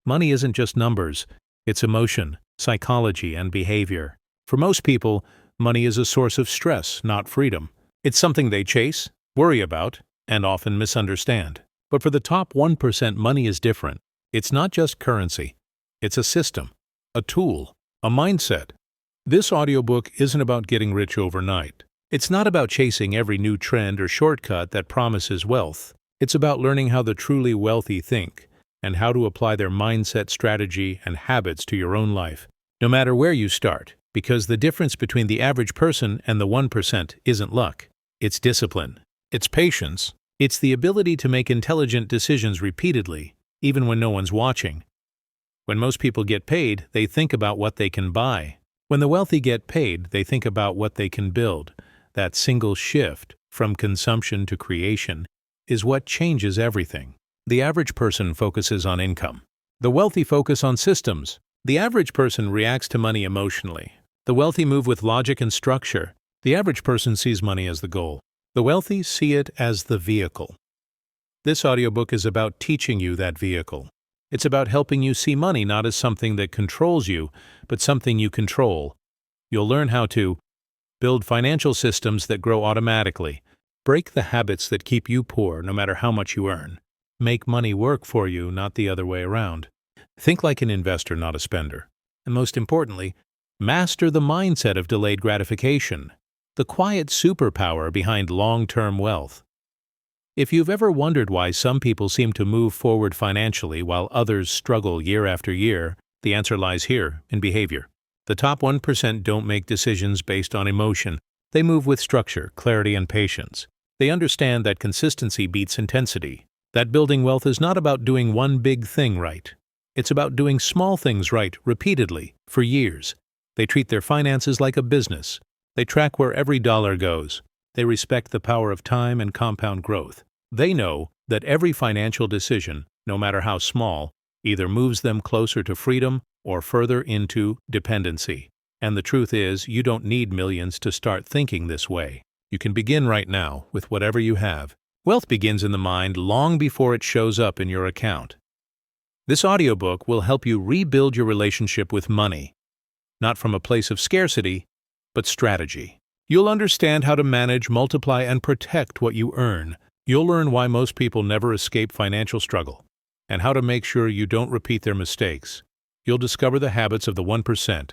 Money isn't just numbers, it's emotion, psychology, and behavior. For most people, money is a source of stress, not freedom. It's something they chase, worry about, and often misunderstand. But for the top 1%, money is different. It's not just currency. It's a system, a tool, a mindset. This audiobook isn't about getting rich overnight. It's not about chasing every new trend or shortcut that promises wealth. It's about learning how the truly wealthy think and how to apply their mindset, strategy, and habits to your own life, no matter where you start, because the difference between the average person and the 1% isn't luck. It's discipline. It's patience. It's the ability to make intelligent decisions repeatedly, even when no one's watching. When most people get paid, they think about what they can buy. When the wealthy get paid, they think about what they can build. That single shift from consumption to creation is what changes everything. The average person focuses on income. The wealthy focus on systems. The average person reacts to money emotionally. The wealthy move with logic and structure. The average person sees money as the goal. The wealthy see it as the vehicle. This audiobook is about teaching you that vehicle. It's about helping you see money not as something that controls you, but something you control. You'll learn how to build financial systems that grow automatically, break the habits that keep you poor no matter how much you earn, make money work for you, not the other way around. Think like an investor, not a spender. And most importantly, master the mindset of delayed gratification, the quiet superpower behind long-term wealth. If you've ever wondered why some people seem to move forward financially while others struggle year after year, the answer lies here in behavior. The top 1% don't make decisions based on emotion. They move with structure, clarity, and patience. They understand that consistency beats intensity. That building wealth is not about doing one big thing right. It's about doing small things right repeatedly for years. They treat their finances like a business. They track where every dollar goes. They respect the power of time and compound growth. They know that every financial decision, no matter how small, either moves them closer to freedom or further into dependency. And the truth is, you don't need millions to start thinking this way. You can begin right now with whatever you have. Wealth begins in the mind long before it shows up in your account. This audiobook will help you rebuild your relationship with money, not from a place of scarcity, but strategy. You'll understand how to manage, multiply, and protect what you earn. You'll learn why most people never escape financial struggle, and how to make sure you don't repeat their mistakes. You'll discover the habits of the 1%,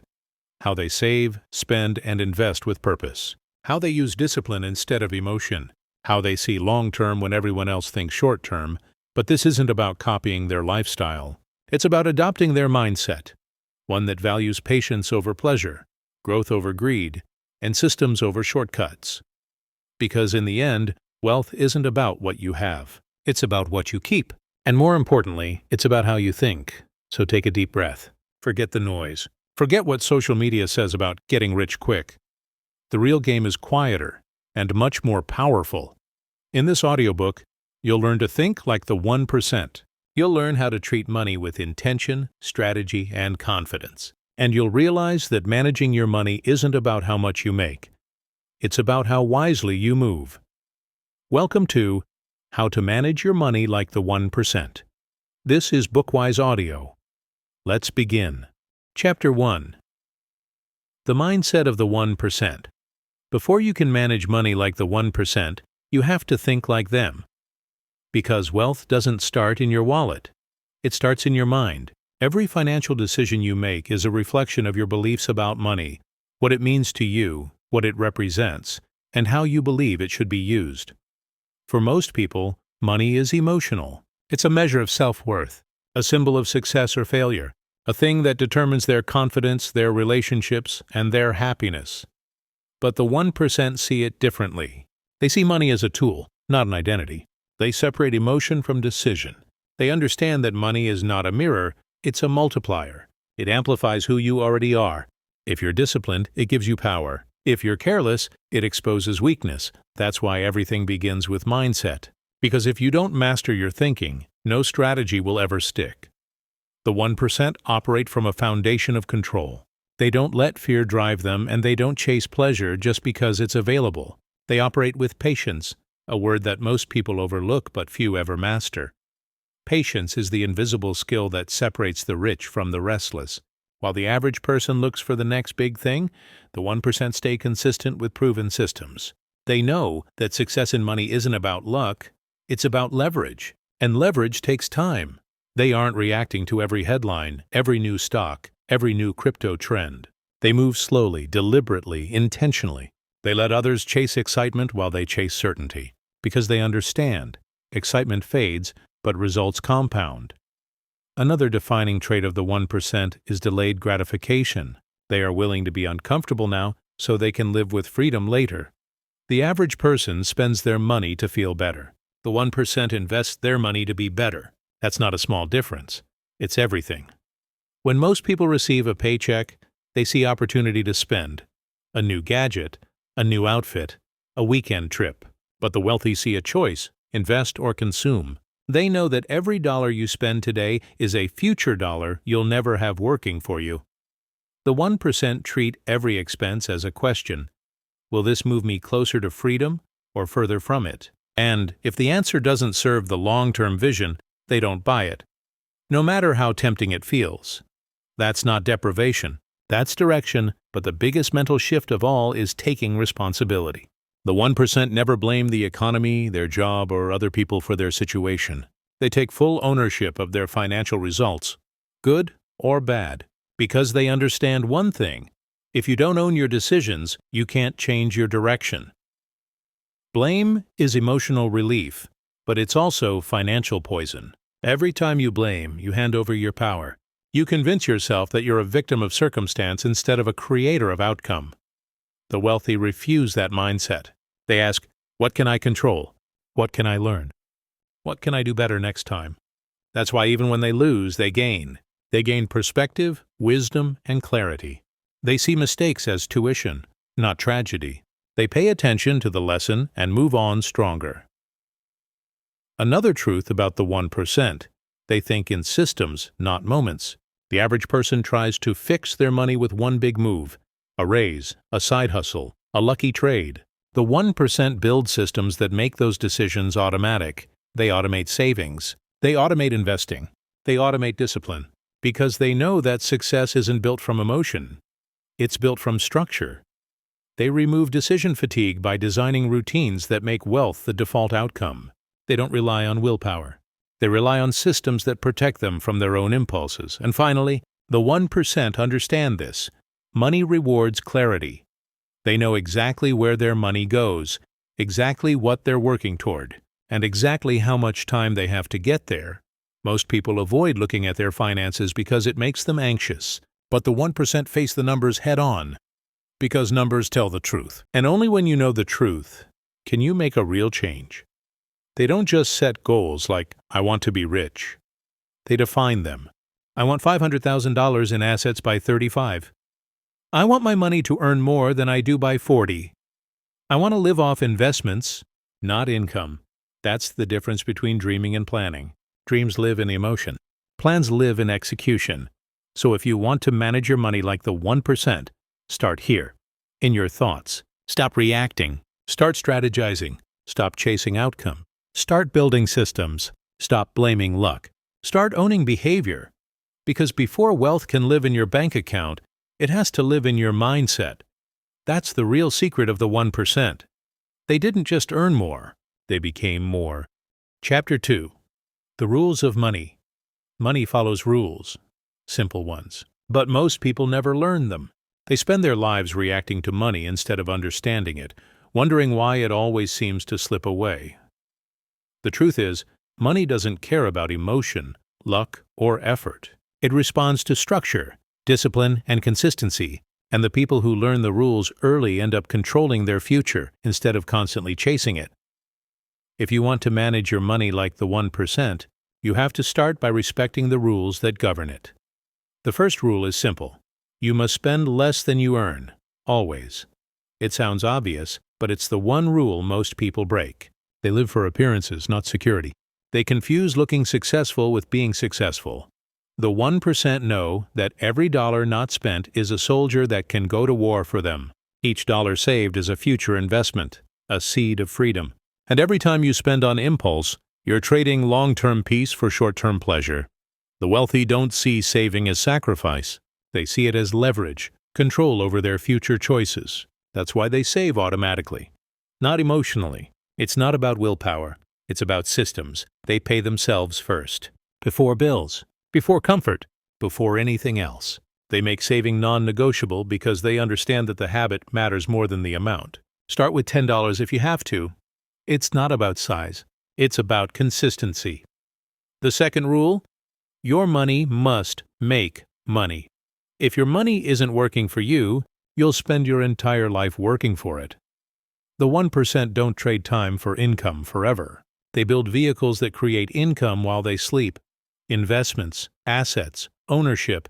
how they save, spend, and invest with purpose, how they use discipline instead of emotion, how they see long-term when everyone else thinks short-term. But this isn't about copying their lifestyle. It's about adopting their mindset, one that values patience over pleasure, growth over greed, and systems over shortcuts. Because in the end, wealth isn't about what you have. It's about what you keep. And more importantly, it's about how you think. So take a deep breath. Forget the noise. Forget what social media says about getting rich quick. The real game is quieter and much more powerful. In this audiobook, you'll learn to think like the 1%. You'll learn how to treat money with intention, strategy, and confidence. And you'll realize that managing your money isn't about how much you make. It's about how wisely you move. Welcome to How to Manage Your Money Like the 1%. This is Bookwise Audio. Let's begin. Chapter 1. The Mindset of the 1%. Before you can manage money like the 1%, you have to think like them. Because wealth doesn't start in your wallet. It starts in your mind. Every financial decision you make is a reflection of your beliefs about money, what it means to you, what it represents, and how you believe it should be used. For most people, money is emotional. It's a measure of self-worth, a symbol of success or failure, a thing that determines their confidence, their relationships, and their happiness. But the 1% see it differently. They see money as a tool, not an identity. They separate emotion from decision. They understand that money is not a mirror, it's a multiplier. It amplifies who you already are. If you're disciplined, it gives you power. If you're careless, it exposes weakness. That's why everything begins with mindset. Because if you don't master your thinking, no strategy will ever stick. The 1% operate from a foundation of control. They don't let fear drive them, and they don't chase pleasure just because it's available. They operate with patience, a word that most people overlook but few ever master. Patience is the invisible skill that separates the rich from the restless. While the average person looks for the next big thing, the 1% stay consistent with proven systems. They know that success in money isn't about luck, it's about leverage. And leverage takes time. They aren't reacting to every headline, every new stock, every new crypto trend. They move slowly, deliberately, intentionally. They let others chase excitement while they chase certainty. Because they understand, excitement fades, but results compound. Another defining trait of the 1% is delayed gratification. They are willing to be uncomfortable now so they can live with freedom later. The average person spends their money to feel better. The 1% invests their money to be better. That's not a small difference. It's everything. When most people receive a paycheck, they see opportunity to spend. A new gadget, a new outfit, a weekend trip. But the wealthy see a choice: invest or consume. They know that every dollar you spend today is a future dollar you'll never have working for you. The 1% treat every expense as a question. Will this move me closer to freedom or further from it? And if the answer doesn't serve the long-term vision, they don't buy it, no matter how tempting it feels. That's not deprivation, that's direction, but the biggest mental shift of all is taking responsibility. The 1% never blame the economy, their job, or other people for their situation. They take full ownership of their financial results, good or bad, because they understand one thing: if you don't own your decisions, you can't change your direction. Blame is emotional relief, but it's also financial poison. Every time you blame, you hand over your power. You convince yourself that you're a victim of circumstance instead of a creator of outcome. The wealthy refuse that mindset. They ask, what can I control? What can I learn? What can I do better next time? That's why even when they lose, they gain. They gain perspective, wisdom, and clarity. They see mistakes as tuition, not tragedy. They pay attention to the lesson and move on stronger. Another truth about the 1%: they think in systems, not moments. The average person tries to fix their money with one big move: a raise, a side hustle, a lucky trade. The 1% build systems that make those decisions automatic. They automate savings. They automate investing. They automate discipline. Because they know that success isn't built from emotion. It's built from structure. They remove decision fatigue by designing routines that make wealth the default outcome. They don't rely on willpower. They rely on systems that protect them from their own impulses. And finally, the 1% understand this. Money rewards clarity. They know exactly where their money goes, exactly what they're working toward, and exactly how much time they have to get there. Most people avoid looking at their finances because it makes them anxious. But the 1% face the numbers head-on, because numbers tell the truth. And only when you know the truth can you make a real change. They don't just set goals like, I want to be rich. They define them. I want $500,000 in assets by 35. I want my money to earn more than I do by 40. I want to live off investments, not income. That's the difference between dreaming and planning. Dreams live in emotion. Plans live in execution. So if you want to manage your money like the 1%, start here, in your thoughts. Stop reacting. Start strategizing. Stop chasing outcome. Start building systems. Stop blaming luck. Start owning behavior. Because before wealth can live in your bank account, it has to live in your mindset. That's the real secret of the 1%. They didn't just earn more, they became more. Chapter 2. The Rules of Money. Money follows rules. Simple ones. But most people never learn them. They spend their lives reacting to money instead of understanding it, wondering why it always seems to slip away. The truth is, money doesn't care about emotion, luck, or effort. It responds to structure, discipline, and consistency, and the people who learn the rules early end up controlling their future instead of constantly chasing it. If you want to manage your money like the 1%, you have to start by respecting the rules that govern it. The first rule is simple. You must spend less than you earn, always. It sounds obvious, but it's the one rule most people break. They live for appearances, not security. They confuse looking successful with being successful. The 1% know that every dollar not spent is a soldier that can go to war for them. Each dollar saved is a future investment, a seed of freedom. And every time you spend on impulse, You're trading long-term peace for short-term pleasure. The wealthy don't see saving as sacrifice. They see it as leverage, control over their future choices. That's why they save automatically. Not emotionally. It's not about willpower. It's about systems. They pay themselves first. Before bills. Before comfort. Before anything else. They make saving non-negotiable because they understand that the habit matters more than the amount. Start with $10 if you have to. It's not about size. It's about consistency. The second rule: your money must make money. If your money isn't working for you, you'll spend your entire life working for it. The 1% don't trade time for income forever. They build vehicles that create income while they sleep. Investments, assets, ownership.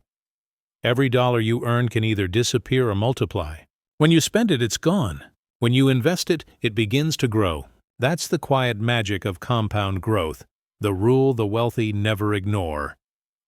Every dollar you earn can either disappear or multiply. When you spend it, it's gone. When you invest it, it begins to grow. That's the quiet magic of compound growth, the rule the wealthy never ignore.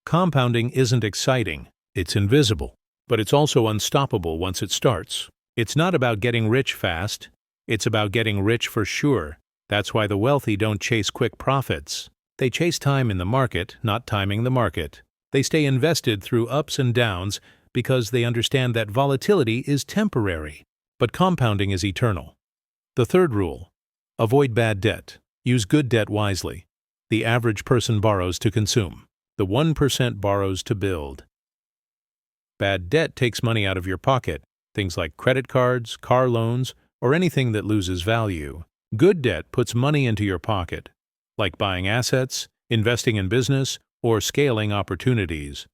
Compounding isn't exciting, it's invisible, but it's also unstoppable once it starts. It's not about getting rich fast, it's about getting rich for sure. That's why the wealthy don't chase quick profits. They chase time in the market, not timing the market. They stay invested through ups and downs because they understand that volatility is temporary, but compounding is eternal. The third rule: avoid bad debt. Use good debt wisely. The average person borrows to consume. The 1% borrows to build. Bad debt takes money out of your pocket, things like credit cards, car loans, or anything that loses value. Good debt puts money into your pocket, like buying assets, investing in business, or scaling opportunities.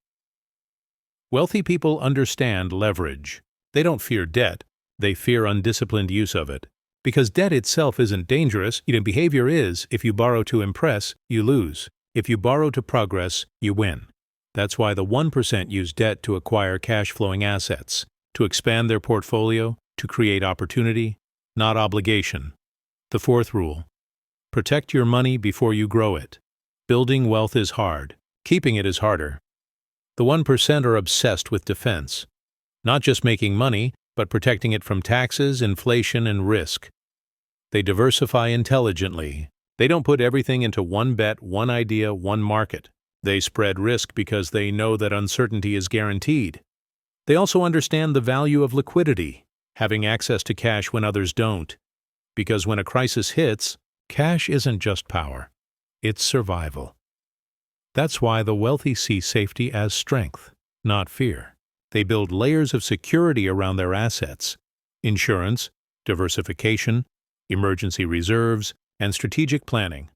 Wealthy people understand leverage. They don't fear debt, they fear undisciplined use of it. Because debt itself isn't dangerous, behavior is. If you borrow to impress, you lose. If you borrow to progress, you win. That's why the 1% use debt to acquire cash-flowing assets, to expand their portfolio, to create opportunity, not obligation. The fourth rule: protect your money before you grow it. Building wealth is hard. Keeping it is harder. The 1% are obsessed with defense. Not just making money, but protecting it from taxes, inflation, and risk. They diversify intelligently. They don't put everything into one bet, one idea, one market. They spread risk because they know that uncertainty is guaranteed. They also understand the value of liquidity, having access to cash when others don't. Because when a crisis hits, cash isn't just power, it's survival. That's why the wealthy see safety as strength, not fear. They build layers of security around their assets: insurance, diversification, emergency reserves, and strategic planning.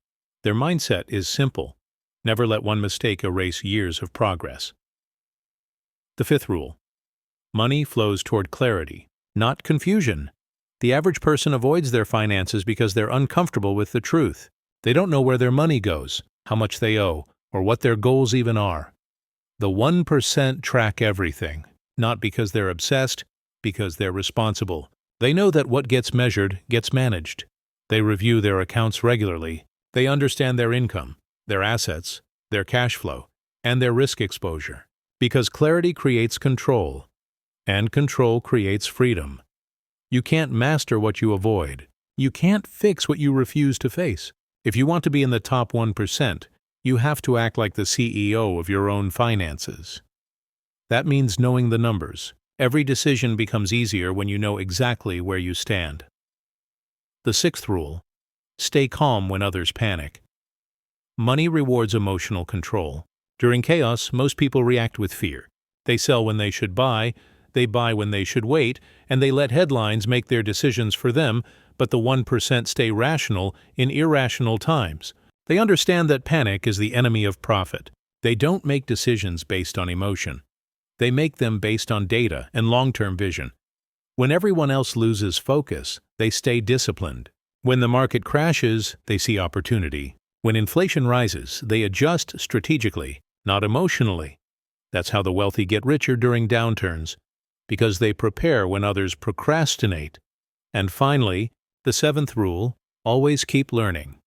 Their mindset is simple: never let one mistake erase years of progress. The fifth rule: money flows toward clarity, not confusion. The average person avoids their finances because they're uncomfortable with the truth. They don't know where their money goes, how much they owe, or what their goals even are. The 1% track everything, not because they're obsessed, because they're responsible. They know that what gets measured gets managed. They review their accounts regularly. They understand their income, their assets, their cash flow, and their risk exposure. Because clarity creates control, and control creates freedom. You can't master what you avoid. You can't fix what you refuse to face. If you want to be in the top 1%, you have to act like the CEO of your own finances. That means knowing the numbers. Every decision becomes easier when you know exactly where you stand. The sixth rule: stay calm when others panic. Money rewards emotional control. During chaos, most people react with fear. They sell when they should buy, they buy when they should wait, and they let headlines make their decisions for them, but the 1% stay rational in irrational times. They understand that panic is the enemy of profit. They don't make decisions based on emotion. They make them based on data and long-term vision. When everyone else loses focus, they stay disciplined. When the market crashes, they see opportunity. When inflation rises, they adjust strategically, not emotionally. That's how the wealthy get richer during downturns, because they prepare when others procrastinate. And finally, the seventh rule: always keep learning.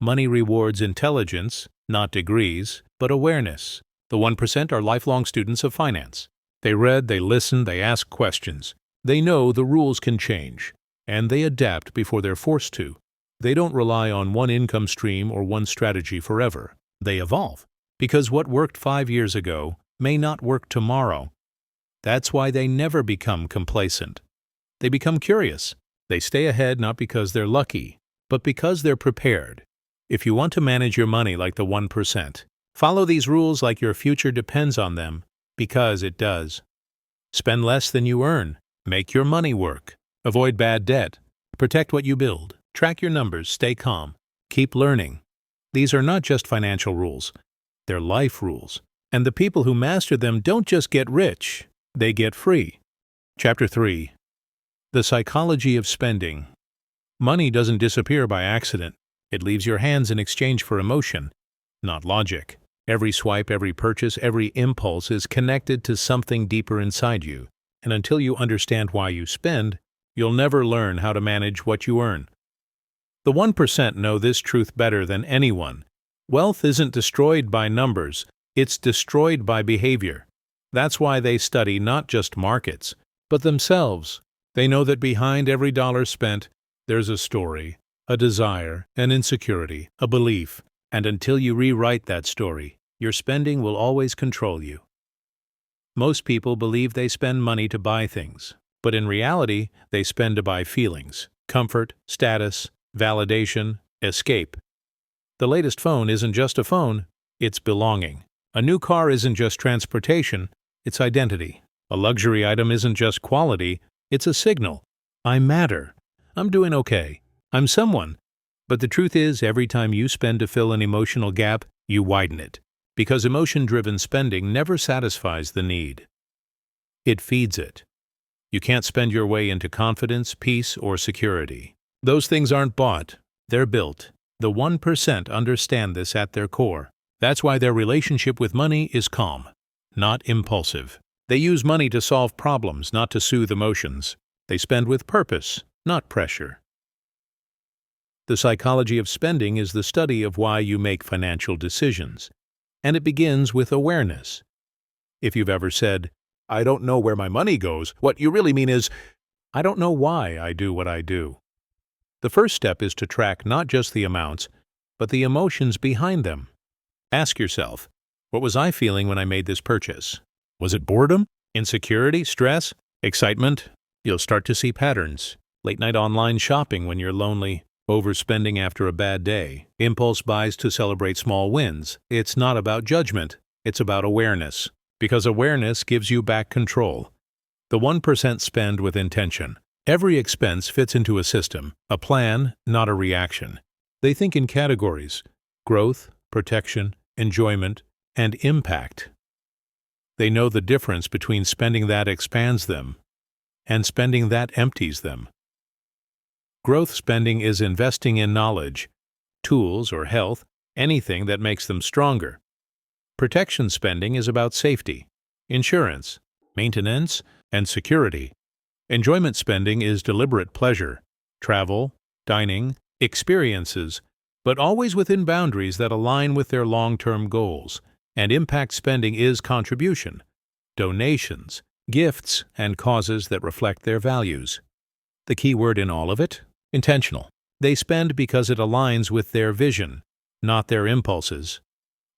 Money rewards intelligence, not degrees, but awareness. The 1% are lifelong students of finance. They read, they listen, they ask questions. They know the rules can change, and they adapt before they're forced to. They don't rely on one income stream or one strategy forever. They evolve, because what worked 5 years ago may not work tomorrow. That's why they never become complacent. They become curious. They stay ahead not because they're lucky, but because they're prepared. If you want to manage your money like the 1%, follow these rules like your future depends on them, because it does. Spend less than you earn. Make your money work. Avoid bad debt. Protect what you build. Track your numbers. Stay calm. Keep learning. These are not just financial rules. They're life rules. And the people who master them don't just get rich. They get free. Chapter 3. The Psychology of Spending. Money doesn't disappear by accident. It leaves your hands in exchange for emotion, not logic. Every swipe, every purchase, every impulse is connected to something deeper inside you. And until you understand why you spend, you'll never learn how to manage what you earn. The 1% know this truth better than anyone. Wealth isn't destroyed by numbers, it's destroyed by behavior. That's why they study not just markets, but themselves. They know that behind every dollar spent, there's a story, a desire, an insecurity, a belief. And until you rewrite that story, your spending will always control you. Most people believe they spend money to buy things, but in reality, they spend to buy feelings, comfort, status, validation, escape. The latest phone isn't just a phone, it's belonging. A new car isn't just transportation, it's identity. A luxury item isn't just quality, it's a signal. I matter. I'm doing okay. I'm someone. But the truth is, every time you spend to fill an emotional gap, you widen it. Because emotion-driven spending never satisfies the need. It feeds it. You can't spend your way into confidence, peace, or security. Those things aren't bought, they're built. The 1% understand this at their core. That's why their relationship with money is calm, not impulsive. They use money to solve problems, not to soothe emotions. They spend with purpose, not pressure. The psychology of spending is the study of why you make financial decisions, and it begins with awareness. If you've ever said, "I don't know where my money goes," what you really mean is, "I don't know why I do what I do." The first step is to track not just the amounts, but the emotions behind them. Ask yourself, what was I feeling when I made this purchase? Was it boredom, insecurity, stress, excitement? You'll start to see patterns. Late-night online shopping when you're lonely, overspending after a bad day, impulse buys to celebrate small wins. It's not about judgment, it's about awareness. Because awareness gives you back control. The 1% spend with intention. Every expense fits into a system, a plan, not a reaction. They think in categories: growth, protection, enjoyment, and impact. They know the difference between spending that expands them and spending that empties them. Growth spending is investing in knowledge, tools or health, anything that makes them stronger. Protection spending is about safety, insurance, maintenance, and security. Enjoyment spending is deliberate pleasure, travel, dining, experiences, but always within boundaries that align with their long-term goals. And impact spending is contribution, donations, gifts, and causes that reflect their values. The key word in all of it? Intentional. They spend because it aligns with their vision, not their impulses.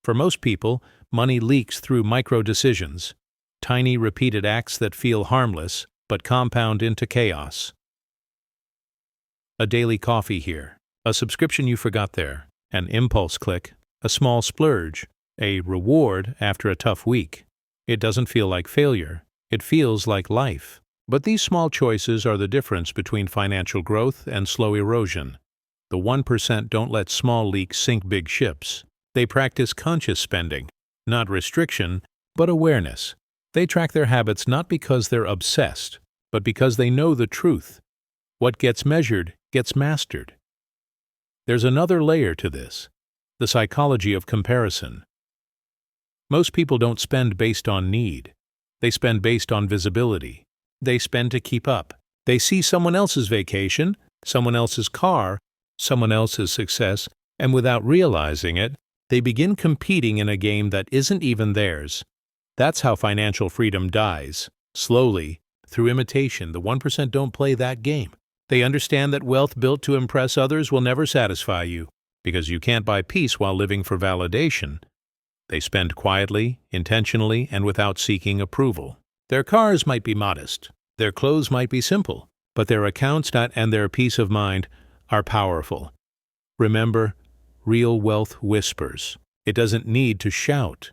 For most people, money leaks through micro-decisions, tiny repeated acts that feel harmless but compound into chaos. A daily coffee here, a subscription you forgot there, an impulse click, a small splurge, a reward after a tough week. It doesn't feel like failure, it feels like life. But these small choices are the difference between financial growth and slow erosion. The 1% don't let small leaks sink big ships. They practice conscious spending, not restriction, but awareness. They track their habits not because they're obsessed, but because they know the truth. What gets measured gets mastered. There's another layer to this: the psychology of comparison. Most people don't spend based on need. They spend based on visibility. They spend to keep up. They see someone else's vacation, someone else's car, someone else's success, and without realizing it, they begin competing in a game that isn't even theirs. That's how financial freedom dies. Slowly, through imitation. The 1% don't play that game. They understand that wealth built to impress others will never satisfy you, because you can't buy peace while living for validation. They spend quietly, intentionally, and without seeking approval. Their cars might be modest, their clothes might be simple, but their accounts and their peace of mind are powerful. Remember, real wealth whispers. It doesn't need to shout.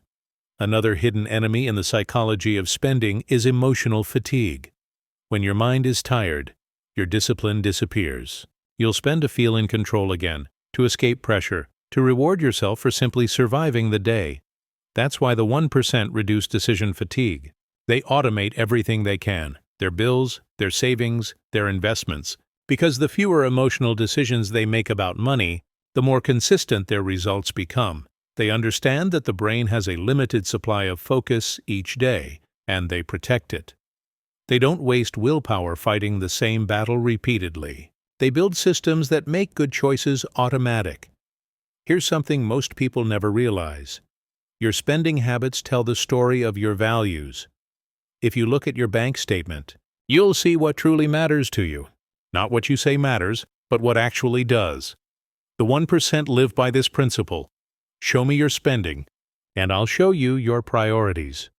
Another hidden enemy in the psychology of spending is emotional fatigue. When your mind is tired, your discipline disappears. You'll spend to feel in control again, to escape pressure, to reward yourself for simply surviving the day. That's why the 1% reduce decision fatigue. They automate everything they can, their bills, their savings, their investments, because the fewer emotional decisions they make about money, the more consistent their results become. They understand that the brain has a limited supply of focus each day, and they protect it. They don't waste willpower fighting the same battle repeatedly. They build systems that make good choices automatic. Here's something most people never realize. Your spending habits tell the story of your values. If you look at your bank statement, you'll see what truly matters to you. Not what you say matters, but what actually does. The 1% live by this principle. Show me your spending, and I'll show you your priorities.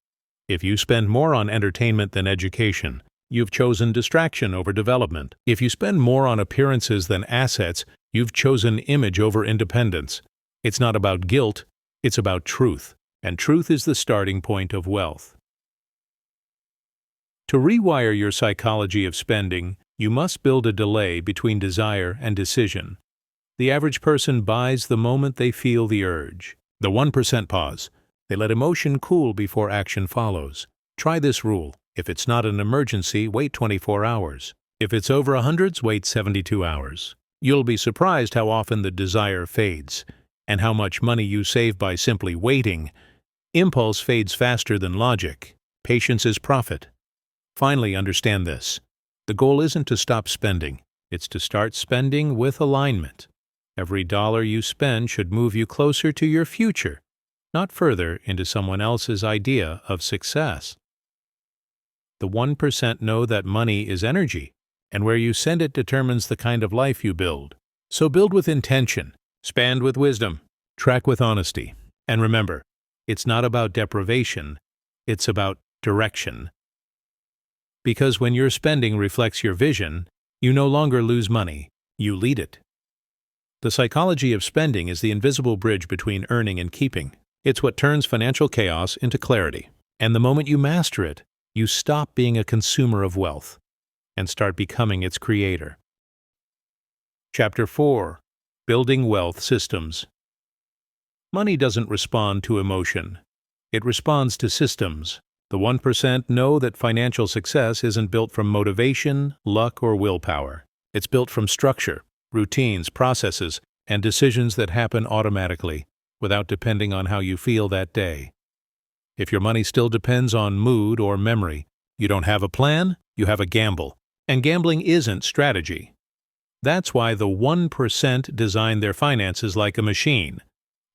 If you spend more on entertainment than education, you've chosen distraction over development. If you spend more on appearances than assets, you've chosen image over independence. It's not about guilt, it's about truth, and truth is the starting point of wealth. To rewire your psychology of spending, you must build a delay between desire and decision. The average person buys the moment they feel the urge. The 1% pause. They let emotion cool before action follows. Try this rule. If it's not an emergency, wait 24 hours. If it's over hundreds, wait 72 hours. You'll be surprised how often the desire fades, and how much money you save by simply waiting. Impulse fades faster than logic. Patience is profit. Finally, understand this. The goal isn't to stop spending. It's to start spending with alignment. Every dollar you spend should move you closer to your future, not further into someone else's idea of success. The 1% know that money is energy, and where you send it determines the kind of life you build. So build with intention, spend with wisdom, track with honesty. And remember, it's not about deprivation, it's about direction. Because when your spending reflects your vision, you no longer lose money, you lead it. The psychology of spending is the invisible bridge between earning and keeping. It's what turns financial chaos into clarity. And the moment you master it, you stop being a consumer of wealth and start becoming its creator. Chapter 4. Building Wealth Systems. Money doesn't respond to emotion. It responds to systems. The 1% know that financial success isn't built from motivation, luck, or willpower. It's built from structure, routines, processes, and decisions that happen automatically, without depending on how you feel that day. If your money still depends on mood or memory, you don't have a plan, you have a gamble. And gambling isn't strategy. That's why the 1% design their finances like a machine,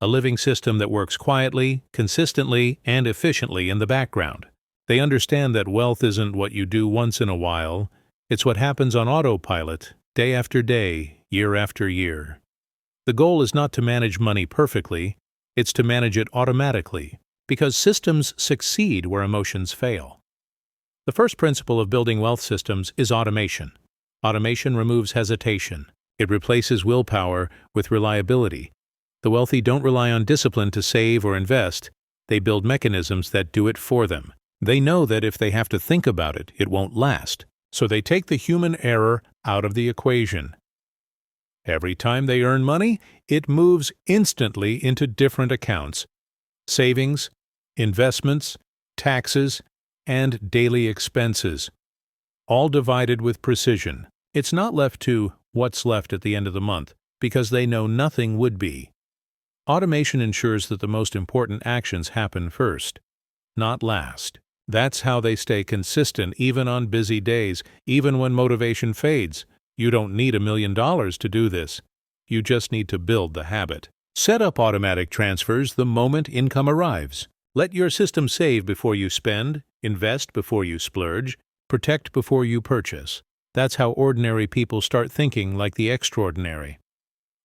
a living system that works quietly, consistently, and efficiently in the background. They understand that wealth isn't what you do once in a while, it's what happens on autopilot, day after day, year after year. The goal is not to manage money perfectly, it's to manage it automatically, because systems succeed where emotions fail. The first principle of building wealth systems is automation. Automation removes hesitation. It replaces willpower with reliability. The wealthy don't rely on discipline to save or invest. They build mechanisms that do it for them. They know that if they have to think about it, it won't last. So they take the human error out of the equation. Every time they earn money, it moves instantly into different accounts: savings, investments, taxes, and daily expenses, all divided with precision. It's not left to what's left at the end of the month, because they know nothing would be. Automation ensures that the most important actions happen first, not last. That's how they stay consistent even on busy days, even when motivation fades. You don't need $1 million to do this. You just need to build the habit. Set up automatic transfers the moment income arrives. Let your system save before you spend, invest before you splurge, protect before you purchase. That's how ordinary people start thinking like the extraordinary.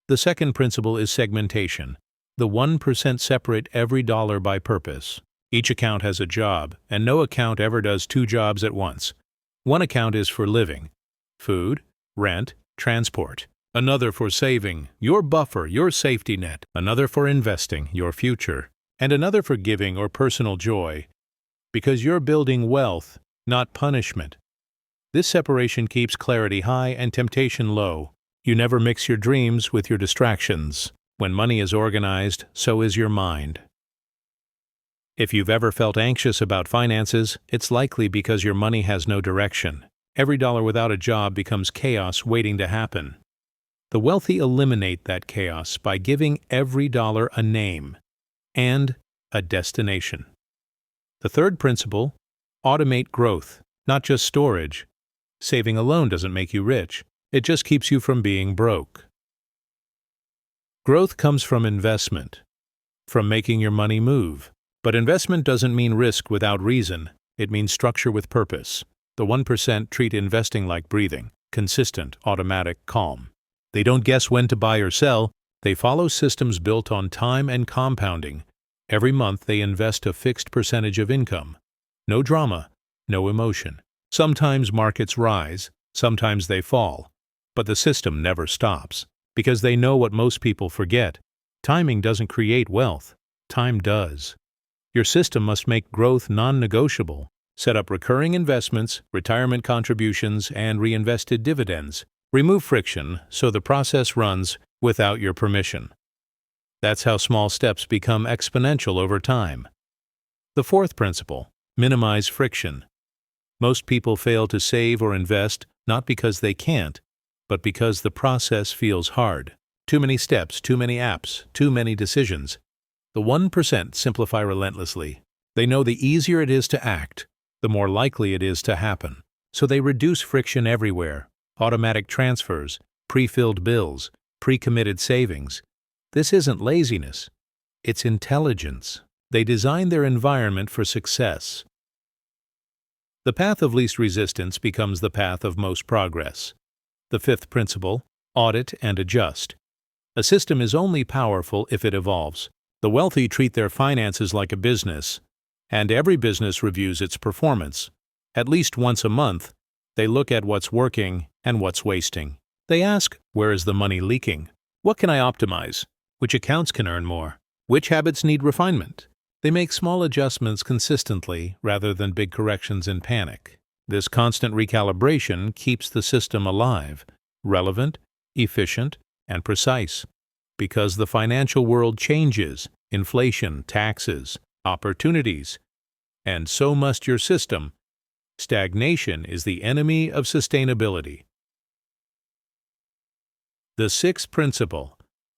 The second principle is segmentation. The 1% separate every dollar by purpose. Each account has a job, and no account ever does two jobs at once. One account is for living, food, rent, transport. Another for saving, your buffer, your safety net. Another for investing, your future. And another for giving or personal joy. Because you're building wealth, not punishment. This separation keeps clarity high and temptation low. You never mix your dreams with your distractions. When money is organized, so is your mind. If you've ever felt anxious about finances, it's likely because your money has no direction. Every dollar without a job becomes chaos waiting to happen. The wealthy eliminate that chaos by giving every dollar a name and a destination. The third principle, automate growth, not just storage. Saving alone doesn't make you rich. It just keeps you from being broke. Growth comes from investment, from making your money move. But investment doesn't mean risk without reason. It means structure with purpose. The 1% treat investing like breathing, consistent, automatic, calm. They don't guess when to buy or sell. They follow systems built on time and compounding. Every month they invest a fixed percentage of income. No drama, no emotion. Sometimes markets rise, sometimes they fall. But the system never stops, because they know what most people forget. Timing doesn't create wealth. Time does. Your system must make growth non-negotiable. Set up recurring investments, retirement contributions, and reinvested dividends. Remove friction so the process runs without your permission. That's how small steps become exponential over time. The fourth principle, minimize friction. Most people fail to save or invest not because they can't, but because the process feels hard. Too many steps, too many apps, too many decisions. The 1% simplify relentlessly. They know the easier it is to act, the more likely it is to happen. So they reduce friction everywhere. Automatic transfers, pre-filled bills, pre-committed savings. This isn't laziness. It's intelligence. They design their environment for success. The path of least resistance becomes the path of most progress. The fifth principle, audit and adjust. A system is only powerful if it evolves. The wealthy treat their finances like a business, and every business reviews its performance. At least once a month, they look at what's working and what's wasting. They ask, where is the money leaking? What can I optimize? Which accounts can earn more? Which habits need refinement? They make small adjustments consistently rather than big corrections in panic. This constant recalibration keeps the system alive, relevant, efficient, and precise. Because the financial world changes, inflation, taxes, opportunities, and so must your system. Stagnation is the enemy of sustainability. The sixth principle,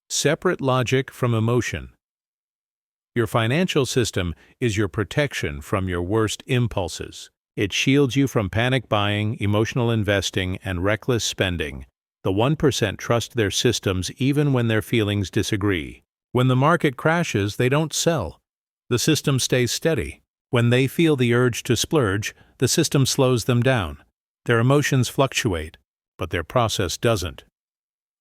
separate logic from emotion. Your financial system is your protection from your worst impulses. It shields you from panic buying, emotional investing, and reckless spending. The 1% trust their systems even when their feelings disagree. When the market crashes, they don't sell. The system stays steady. When they feel the urge to splurge, the system slows them down. Their emotions fluctuate, but their process doesn't.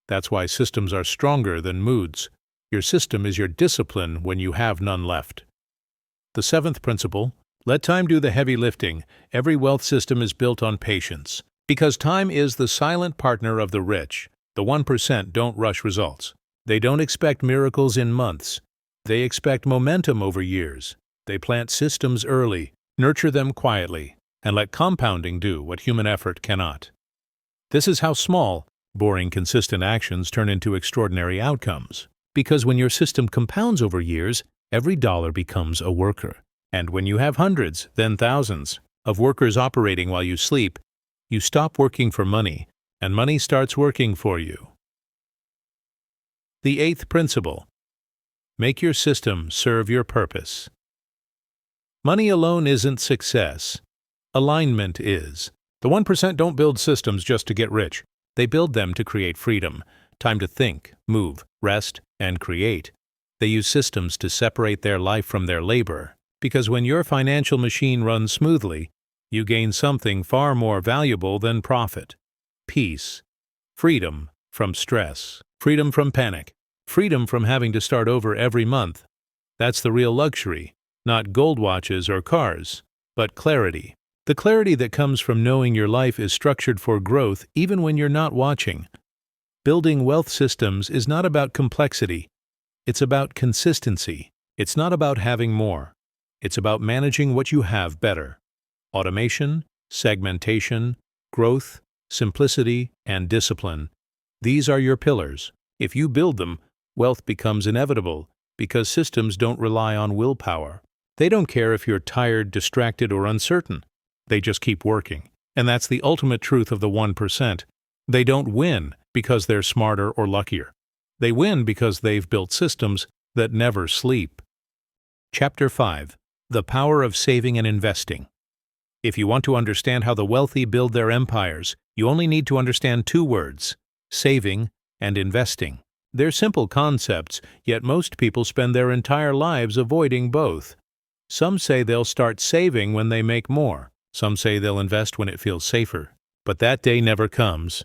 That's why systems are stronger than moods. Your system is your discipline when you have none left. The seventh principle, let time do the heavy lifting. Every wealth system is built on patience. Because time is the silent partner of the rich. The 1% don't rush results. They don't expect miracles in months. They expect momentum over years. They plant systems early, nurture them quietly, and let compounding do what human effort cannot. This is how small, boring, consistent actions turn into extraordinary outcomes. Because when your system compounds over years, every dollar becomes a worker. And when you have hundreds, then thousands, of workers operating while you sleep, you stop working for money, and money starts working for you. The eighth principle, make your system serve your purpose. Money alone isn't success. Alignment is. The 1% don't build systems just to get rich. They build them to create freedom, time to think, move, rest, and create. They use systems to separate their life from their labor. Because when your financial machine runs smoothly, you gain something far more valuable than profit. peace, freedom from stress, freedom from panic, freedom from having to start over every month. That's the real luxury, not gold watches or cars, but clarity. The clarity that comes from knowing your life is structured for growth even when you're not watching. Building wealth systems is not about complexity. It's about consistency. It's not about having more. It's about managing what you have better. Automation, segmentation, growth, simplicity, and discipline. These are your pillars. If you build them, wealth becomes inevitable because systems don't rely on willpower. They don't care if you're tired, distracted, or uncertain. They just keep working. And that's the ultimate truth of the 1%. They don't win because they're smarter or luckier. They win because they've built systems that never sleep. Chapter 5. The Power of Saving and Investing. If you want to understand how the wealthy build their empires, you only need to understand two words: saving and investing. They're simple concepts, yet most people spend their entire lives avoiding both. Some say they'll start saving when they make more. Some say they'll invest when it feels safer. But that day never comes,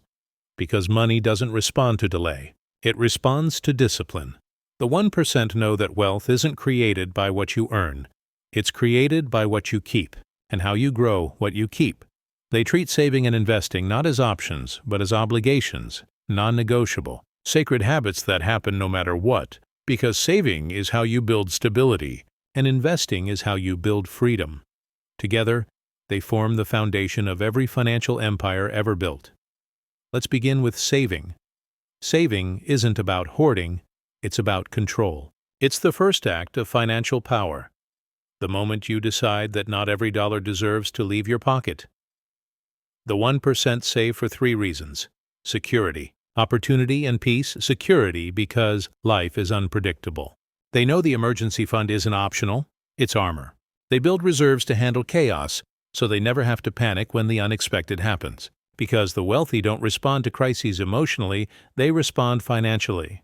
because money doesn't respond to delay. It responds to discipline. The 1% know that wealth isn't created by what you earn. It's created by what you keep, and how you grow what you keep. They treat saving and investing not as options, but as obligations, non-negotiable, sacred habits that happen no matter what, because saving is how you build stability, and investing is how you build freedom. Together, they form the foundation of every financial empire ever built. Let's begin with saving. Saving isn't about hoarding, it's about control. It's the first act of financial power. The moment you decide that not every dollar deserves to leave your pocket. The 1% save for 3 reasons: security, opportunity, and peace. Security because life is unpredictable. They know the emergency fund isn't optional, it's armor. They build reserves to handle chaos, so they never have to panic when the unexpected happens. Because the wealthy don't respond to crises emotionally, they respond financially.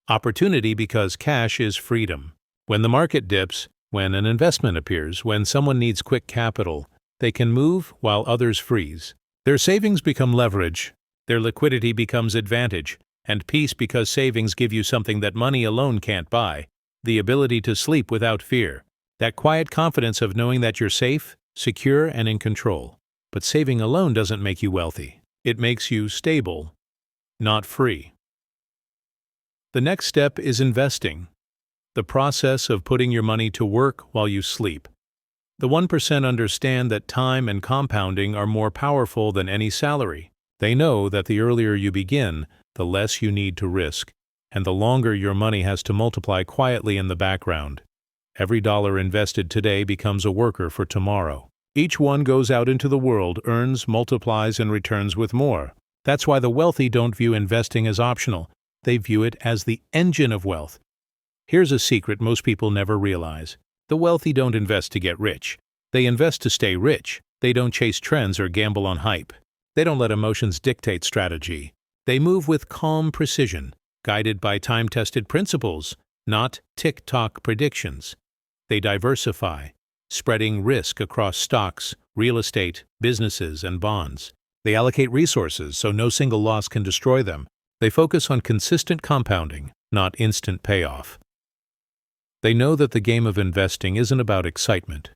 Opportunity because cash is freedom. When the market dips, when an investment appears, when someone needs quick capital, they can move while others freeze. Their savings become leverage, their liquidity becomes advantage, and peace because savings give you something that money alone can't buy: the ability to sleep without fear. That quiet confidence of knowing that you're safe, secure, and in control. But saving alone doesn't make you wealthy. It makes you stable, not free. The next step is investing, the process of putting your money to work while you sleep. The 1% understand that time and compounding are more powerful than any salary. They know that the earlier you begin, the less you need to risk, and the longer your money has to multiply quietly in the background. Every dollar invested today becomes a worker for tomorrow. Each one goes out into the world, earns, multiplies, and returns with more. That's why the wealthy don't view investing as optional. They view it as the engine of wealth. Here's a secret most people never realize. The wealthy don't invest to get rich. They invest to stay rich. They don't chase trends or gamble on hype. They don't let emotions dictate strategy. They move with calm precision, guided by time-tested principles, not tick-tock predictions. They diversify, spreading risk across stocks, real estate, businesses, and bonds. They allocate resources so no single loss can destroy them. They focus on consistent compounding, not instant payoff. They know that the game of investing isn't about excitement.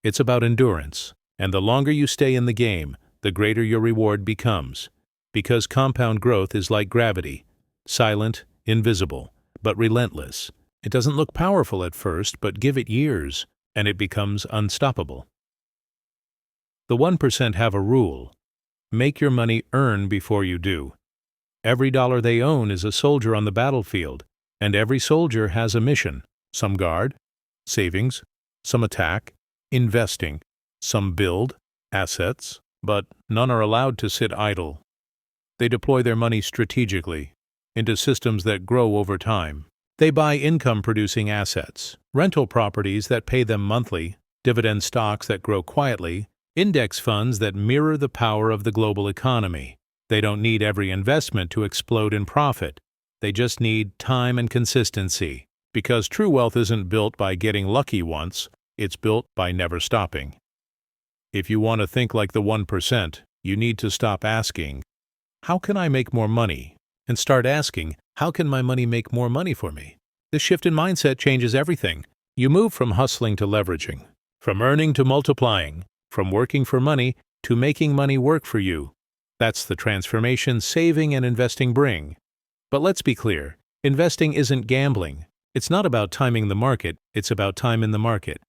It's about endurance. And the longer you stay in the game, the greater your reward becomes. Because compound growth is like gravity, silent, invisible, but relentless. It doesn't look powerful at first, but give it years, and it becomes unstoppable. The 1% have a rule: make your money earn before you do. Every dollar they own is a soldier on the battlefield, and every soldier has a mission. Some guard, savings, some attack, investing, some build, assets, but none are allowed to sit idle. They deploy their money strategically into systems that grow over time. They buy income-producing assets, rental properties that pay them monthly, dividend stocks that grow quietly, index funds that mirror the power of the global economy. They don't need every investment to explode in profit. They just need time and consistency. Because true wealth isn't built by getting lucky once, it's built by never stopping. If you want to think like the 1%, you need to stop asking, how can I make more money? And start asking, how can my money make more money for me? This shift in mindset changes everything. You move from hustling to leveraging, from earning to multiplying, from working for money to making money work for you. That's the transformation saving and investing bring. But let's be clear, investing isn't gambling. It's not about timing the market, it's about time in the market.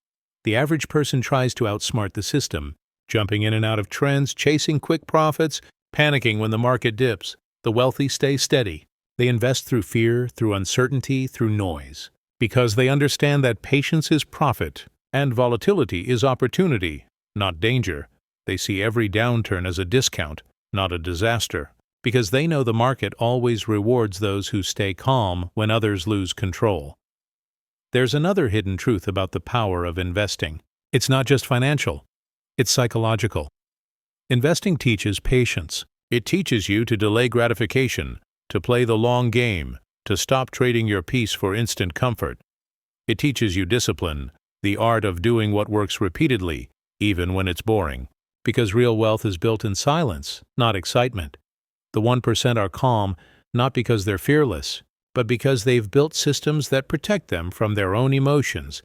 The average person tries to outsmart the system, jumping in and out of trends, chasing quick profits, panicking when the market dips. The wealthy stay steady. They invest through fear, through uncertainty, through noise, because they understand that patience is profit and volatility is opportunity, not danger. They see every downturn as a discount, not a disaster, because they know the market always rewards those who stay calm when others lose control. There's another hidden truth about the power of investing. It's not just financial, it's psychological. Investing teaches patience. It teaches you to delay gratification, to play the long game, to stop trading your peace for instant comfort. It teaches you discipline, the art of doing what works repeatedly, even when it's boring. Because real wealth is built in silence, not excitement. The 1% are calm, not because they're fearless, but because they've built systems that protect them from their own emotions.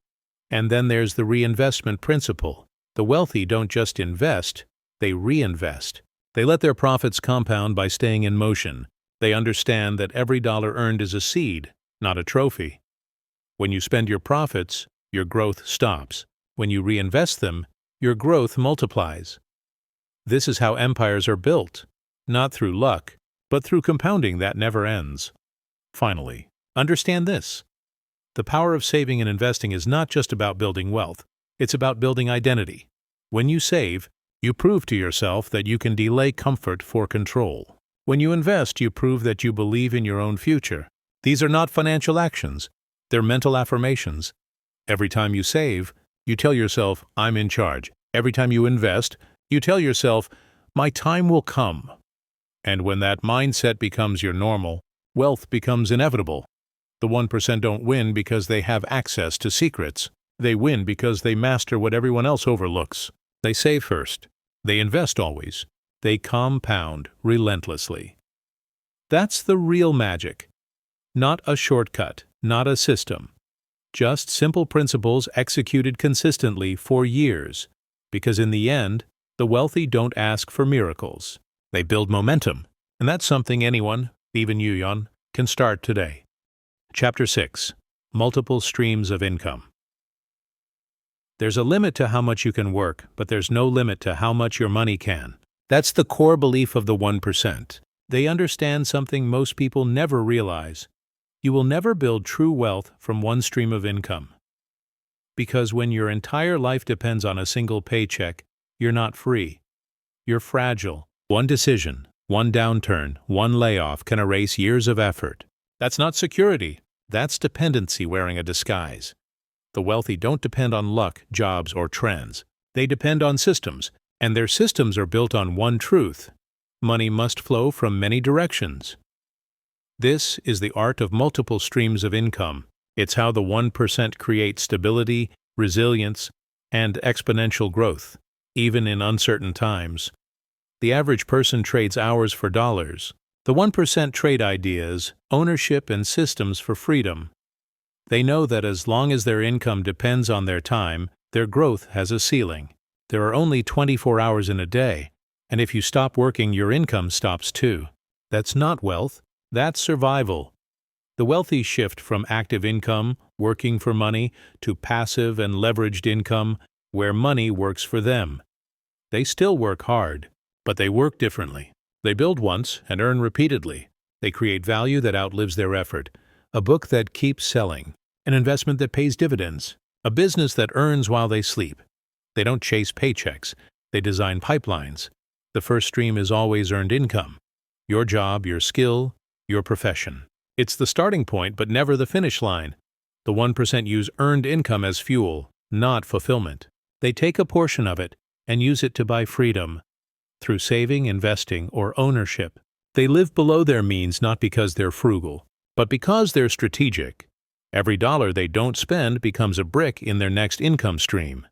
And then there's the reinvestment principle. The wealthy don't just invest, they reinvest. They let their profits compound by staying in motion. They understand that every dollar earned is a seed, not a trophy. When you spend your profits, your growth stops. When you reinvest them, your growth multiplies. This is how empires are built, not through luck, but through compounding that never ends. Finally, understand this. The power of saving and investing is not just about building wealth, it's about building identity. When you save, you prove to yourself that you can delay comfort for control. When you invest, you prove that you believe in your own future. These are not financial actions, they're mental affirmations. Every time you save, you tell yourself, I'm in charge. Every time you invest, you tell yourself, my time will come. And when that mindset becomes your normal, wealth becomes inevitable. The 1% don't win because they have access to secrets. They win because they master what everyone else overlooks. They save first. They invest always. They compound relentlessly. That's the real magic. Not a shortcut, not a system. Just simple principles executed consistently for years. Because in the end, the wealthy don't ask for miracles. They build momentum. And that's something anyone, even you, Jan, can start today. Chapter 6. Multiple Streams of Income. There's a limit to how much you can work, but there's no limit to how much your money can. That's the core belief of the 1%. They understand something most people never realize. You will never build true wealth from one stream of income. Because when your entire life depends on a single paycheck, you're not free. You're fragile. One decision, one downturn, one layoff can erase years of effort. That's not security. That's dependency wearing a disguise. The wealthy don't depend on luck, jobs, or trends. They depend on systems, and their systems are built on one truth. Money must flow from many directions. This is the art of multiple streams of income. It's how the 1% create stability, resilience, and exponential growth, even in uncertain times. The average person trades hours for dollars. The 1% trade ideas, ownership, and systems for freedom. They know that as long as their income depends on their time, their growth has a ceiling. There are only 24 hours in a day, and if you stop working, your income stops too. That's not wealth, that's survival. The wealthy shift from active income, working for money, to passive and leveraged income, where money works for them. They still work hard, but they work differently. They build once and earn repeatedly. They create value that outlives their effort, a book that keeps selling, an investment that pays dividends, a business that earns while they sleep. They don't chase paychecks, they design pipelines. The first stream is always earned income. Your job, your skill, your profession. It's the starting point, but never the finish line. The 1% use earned income as fuel, not fulfillment. They take a portion of it and use it to buy freedom, through saving, investing, or ownership. They live below their means not because they're frugal, but because they're strategic. Every dollar they don't spend becomes a brick in their next income stream.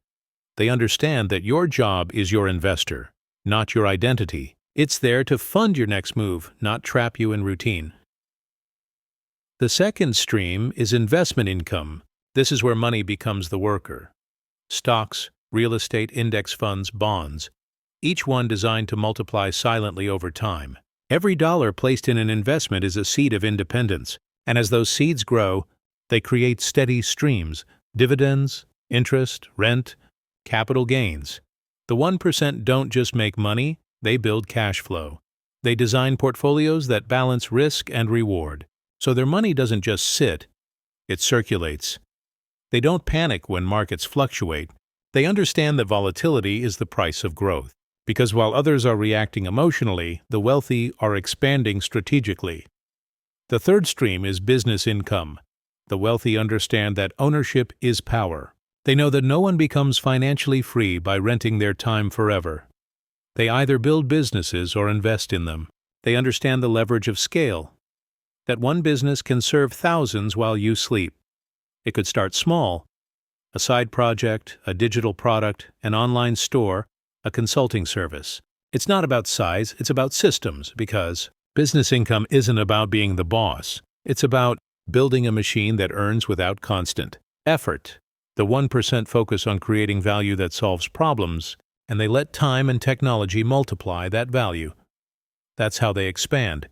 They understand that your job is your investor, not your identity. It's there to fund your next move, not trap you in routine. The second stream is investment income. This is where money becomes the worker. Stocks, real estate, index funds, bonds, each one designed to multiply silently over time. Every dollar placed in an investment is a seed of independence, and as those seeds grow, they create steady streams, dividends, interest, rent, capital gains. The 1% don't just make money, they build cash flow. They design portfolios that balance risk and reward, so their money doesn't just sit, it circulates. They don't panic when markets fluctuate. They understand that volatility is the price of growth. Because while others are reacting emotionally, the wealthy are expanding strategically. The third stream is business income. The wealthy understand that ownership is power. They know that no one becomes financially free by renting their time forever. They either build businesses or invest in them. They understand the leverage of scale, that one business can serve thousands while you sleep. It could start small, a side project, a digital product, an online store, a consulting service. It's not about size, it's about systems, because business income isn't about being the boss. It's about building a machine that earns without constant effort. The 1% focus on creating value that solves problems, and they let time and technology multiply that value. That's how they expand,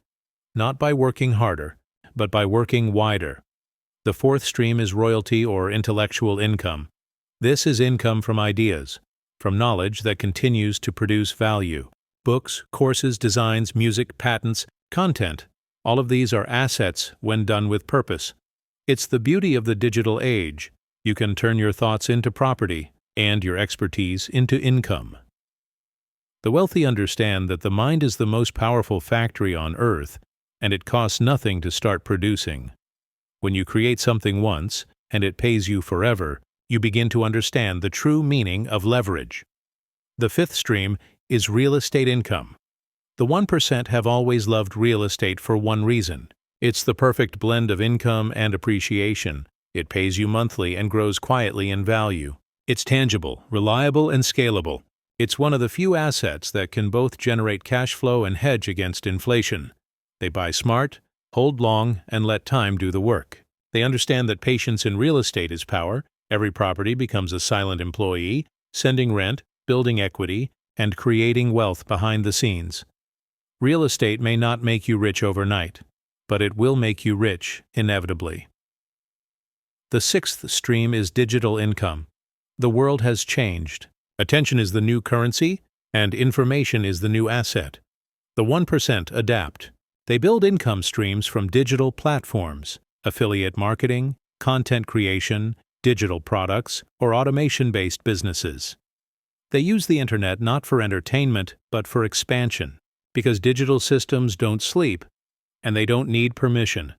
not by working harder, but by working wider. The fourth stream is royalty or intellectual income. This is income from ideas, from knowledge that continues to produce value. Books, courses, designs, music, patents, content, all of these are assets when done with purpose. It's the beauty of the digital age. You can turn your thoughts into property and your expertise into income. The wealthy understand that the mind is the most powerful factory on earth, and it costs nothing to start producing. When you create something once, and it pays you forever, you begin to understand the true meaning of leverage. The fifth stream is real estate income. The 1% have always loved real estate for one reason. It's the perfect blend of income and appreciation. It pays you monthly and grows quietly in value. It's tangible, reliable, and scalable. It's one of the few assets that can both generate cash flow and hedge against inflation. They buy smart, hold long, and let time do the work. They understand that patience in real estate is power. Every property becomes a silent employee, sending rent, building equity, and creating wealth behind the scenes. Real estate may not make you rich overnight, but it will make you rich inevitably. The sixth stream is digital income. The world has changed. Attention is the new currency, and information is the new asset. The 1% adapt. They build income streams from digital platforms, affiliate marketing, content creation, digital products, or automation-based businesses. They use the internet not for entertainment, but for expansion, because digital systems don't sleep, and they don't need permission.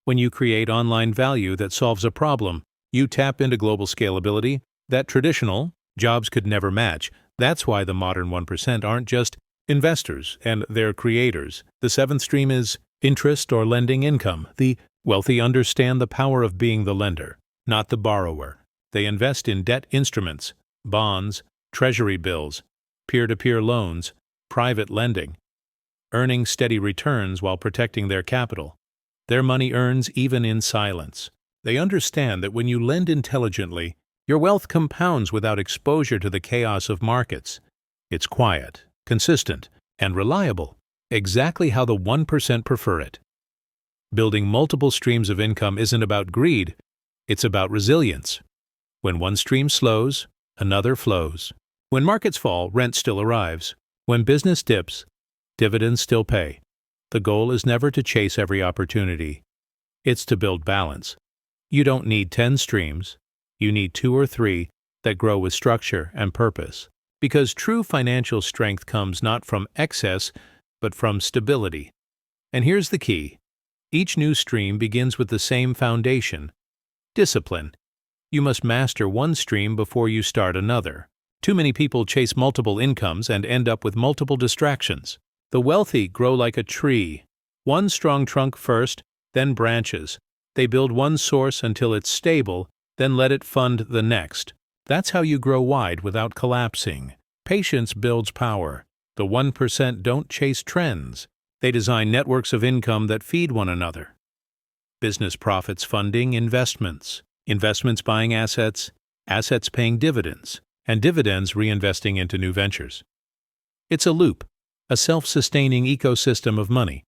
When you create online value that solves a problem, you tap into global scalability that traditional jobs could never match. That's why the modern 1% aren't just investors and they're creators. The seventh stream is interest or lending income. The wealthy understand the power of being the lender, not the borrower. They invest in debt instruments, bonds, treasury bills, peer-to-peer loans, private lending, earning steady returns while protecting their capital. Their money earns even in silence. They understand that when you lend intelligently, your wealth compounds without exposure to the chaos of markets. It's quiet, consistent, and reliable, exactly how the 1% prefer it. Building multiple streams of income isn't about greed, it's about resilience. When one stream slows, another flows. When markets fall, rent still arrives. When business dips, dividends still pay. The goal is never to chase every opportunity. It's to build balance. You don't need 10 streams. You need 2 or 3 that grow with structure and purpose. Because true financial strength comes not from excess, but from stability. And here's the key. Each new stream begins with the same foundation: discipline. You must master one stream before you start another. Too many people chase multiple incomes and end up with multiple distractions. The wealthy grow like a tree. One strong trunk first, then branches. They build one source until it's stable, then let it fund the next. That's how you grow wide without collapsing. Patience builds power. The 1% don't chase trends. They design networks of income that feed one another. Business profits funding investments, investments buying assets, assets paying dividends, and dividends reinvesting into new ventures. It's a loop, a self-sustaining ecosystem of money.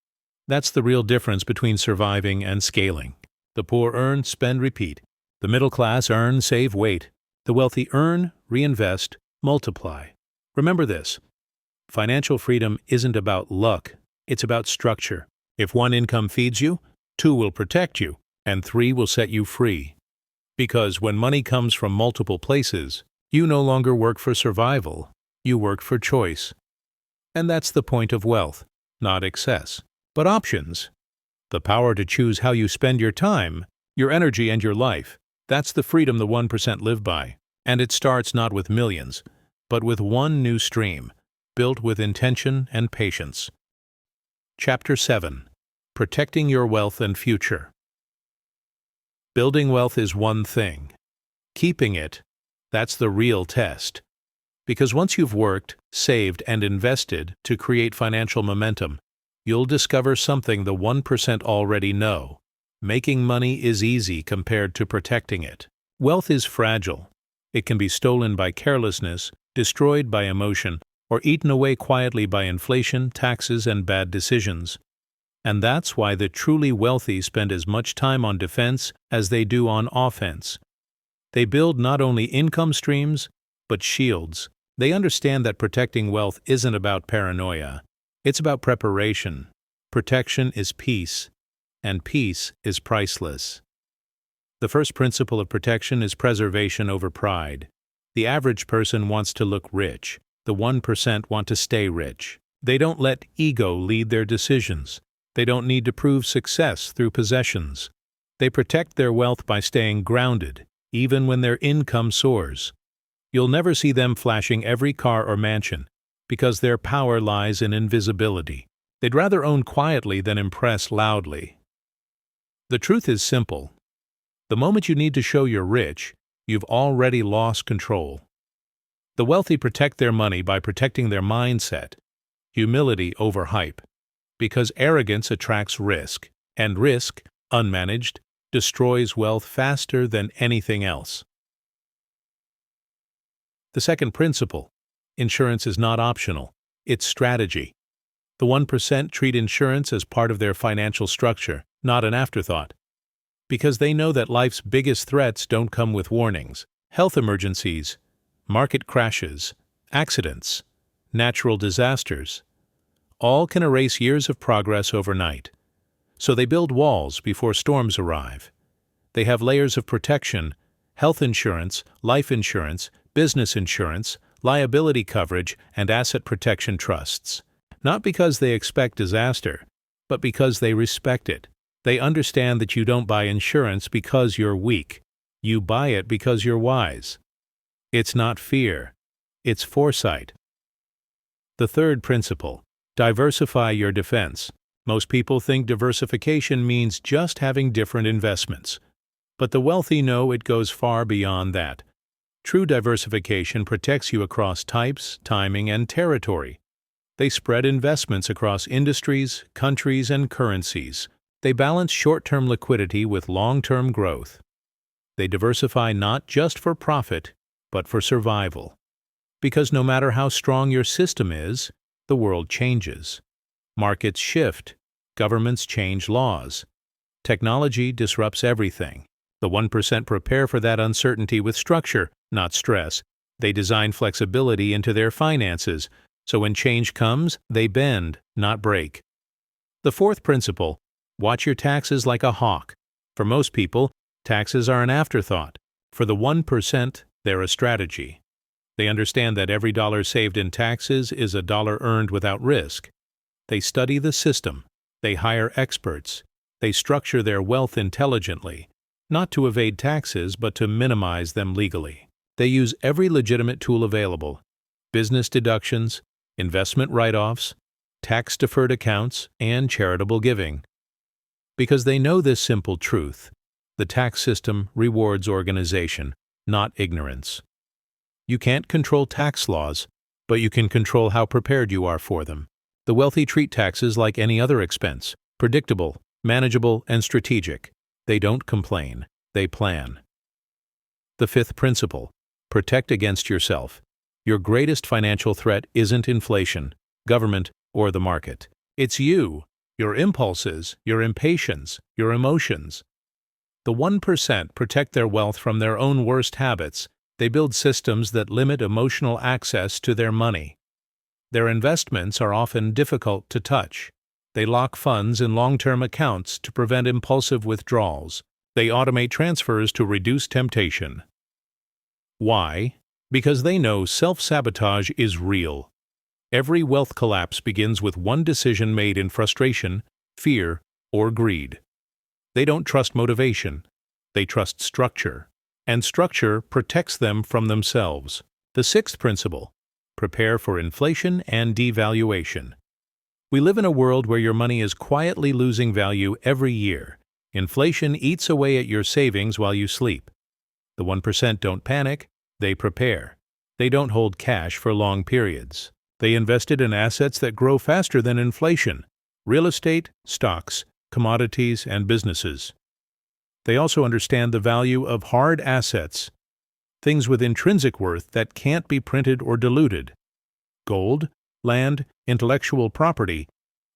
That's the real difference between surviving and scaling. The poor earn, spend, repeat. The middle class earn, save, wait. The wealthy earn, reinvest, multiply. Remember this: financial freedom isn't about luck, it's about structure. If one income feeds you, 2 will protect you, and 3 will set you free. Because when money comes from multiple places, you no longer work for survival, you work for choice. And that's the point of wealth, not excess, but options. The power to choose how you spend your time, your energy, and your life. That's the freedom the 1% live by. And it starts not with millions, but with one new stream, built with intention and patience. Chapter 7. Protecting your wealth and future. Building wealth is one thing. Keeping it, that's the real test. Because once you've worked, saved, and invested to create financial momentum, you'll discover something the 1% already know. Making money is easy compared to protecting it. Wealth is fragile. It can be stolen by carelessness, destroyed by emotion, or eaten away quietly by inflation, taxes, and bad decisions. And that's why the truly wealthy spend as much time on defense as they do on offense. They build not only income streams, but shields. They understand that protecting wealth isn't about paranoia. It's about preparation. Protection is peace, and peace is priceless. The first principle of protection is preservation over pride. The average person wants to look rich. The 1% want to stay rich. They don't let ego lead their decisions. They don't need to prove success through possessions. They protect their wealth by staying grounded, even when their income soars. You'll never see them flashing every car or mansion, because their power lies in invisibility. They'd rather own quietly than impress loudly. The truth is simple. The moment you need to show you're rich, you've already lost control. The wealthy protect their money by protecting their mindset, humility over hype, because arrogance attracts risk, and risk, unmanaged, destroys wealth faster than anything else. The second principle: insurance is not optional, it's strategy. The 1% treat insurance as part of their financial structure, not an afterthought, because they know that life's biggest threats don't come with warnings. Health emergencies, market crashes, accidents, natural disasters, all can erase years of progress overnight. So they build walls before storms arrive. They have layers of protection: health insurance, life insurance, business insurance, liability coverage, and asset protection trusts. Not because they expect disaster, but because they respect it. They understand that you don't buy insurance because you're weak. You buy it because you're wise. It's not fear, it's foresight. The third principle: diversify your defense. Most people think diversification means just having different investments. But the wealthy know it goes far beyond that. True diversification protects you across types, timing, and territory. They spread investments across industries, countries, and currencies. They balance short-term liquidity with long-term growth. They diversify not just for profit, but for survival. Because no matter how strong your system is, the world changes. Markets shift. Governments change laws. Technology disrupts everything. The 1% prepare for that uncertainty with structure, not stress. They design flexibility into their finances, so when change comes, they bend, not break. The fourth principle: watch your taxes like a hawk. For most people, taxes are an afterthought. For the 1%, they're a strategy. They understand that every dollar saved in taxes is a dollar earned without risk. They study the system. They hire experts. They structure their wealth intelligently, not to evade taxes but to minimize them legally. They use every legitimate tool available: business deductions, investment write-offs, tax-deferred accounts, and charitable giving. Because they know this simple truth: the tax system rewards organization, not ignorance. You can't control tax laws, but you can control how prepared you are for them. The wealthy treat taxes like any other expense, predictable, manageable, and strategic. They don't complain, they plan. The fifth principle: protect against yourself. Your greatest financial threat isn't inflation, government, or the market. It's you, your impulses, your impatience, your emotions. The 1% protect their wealth from their own worst habits. They build systems that limit emotional access to their money. Their investments are often difficult to touch. They lock funds in long-term accounts to prevent impulsive withdrawals. They automate transfers to reduce temptation. Why? Because they know self-sabotage is real. Every wealth collapse begins with one decision made in frustration, fear, or greed. They don't trust motivation. They trust structure. And structure protects them from themselves. The sixth principle: prepare for inflation and devaluation. We live in a world where your money is quietly losing value every year. Inflation eats away at your savings while you sleep. The 1% don't panic, they prepare. They don't hold cash for long periods. They invested in assets that grow faster than inflation: real estate, stocks, commodities, and businesses. They also understand the value of hard assets, things with intrinsic worth that can't be printed or diluted. Gold, land, intellectual property,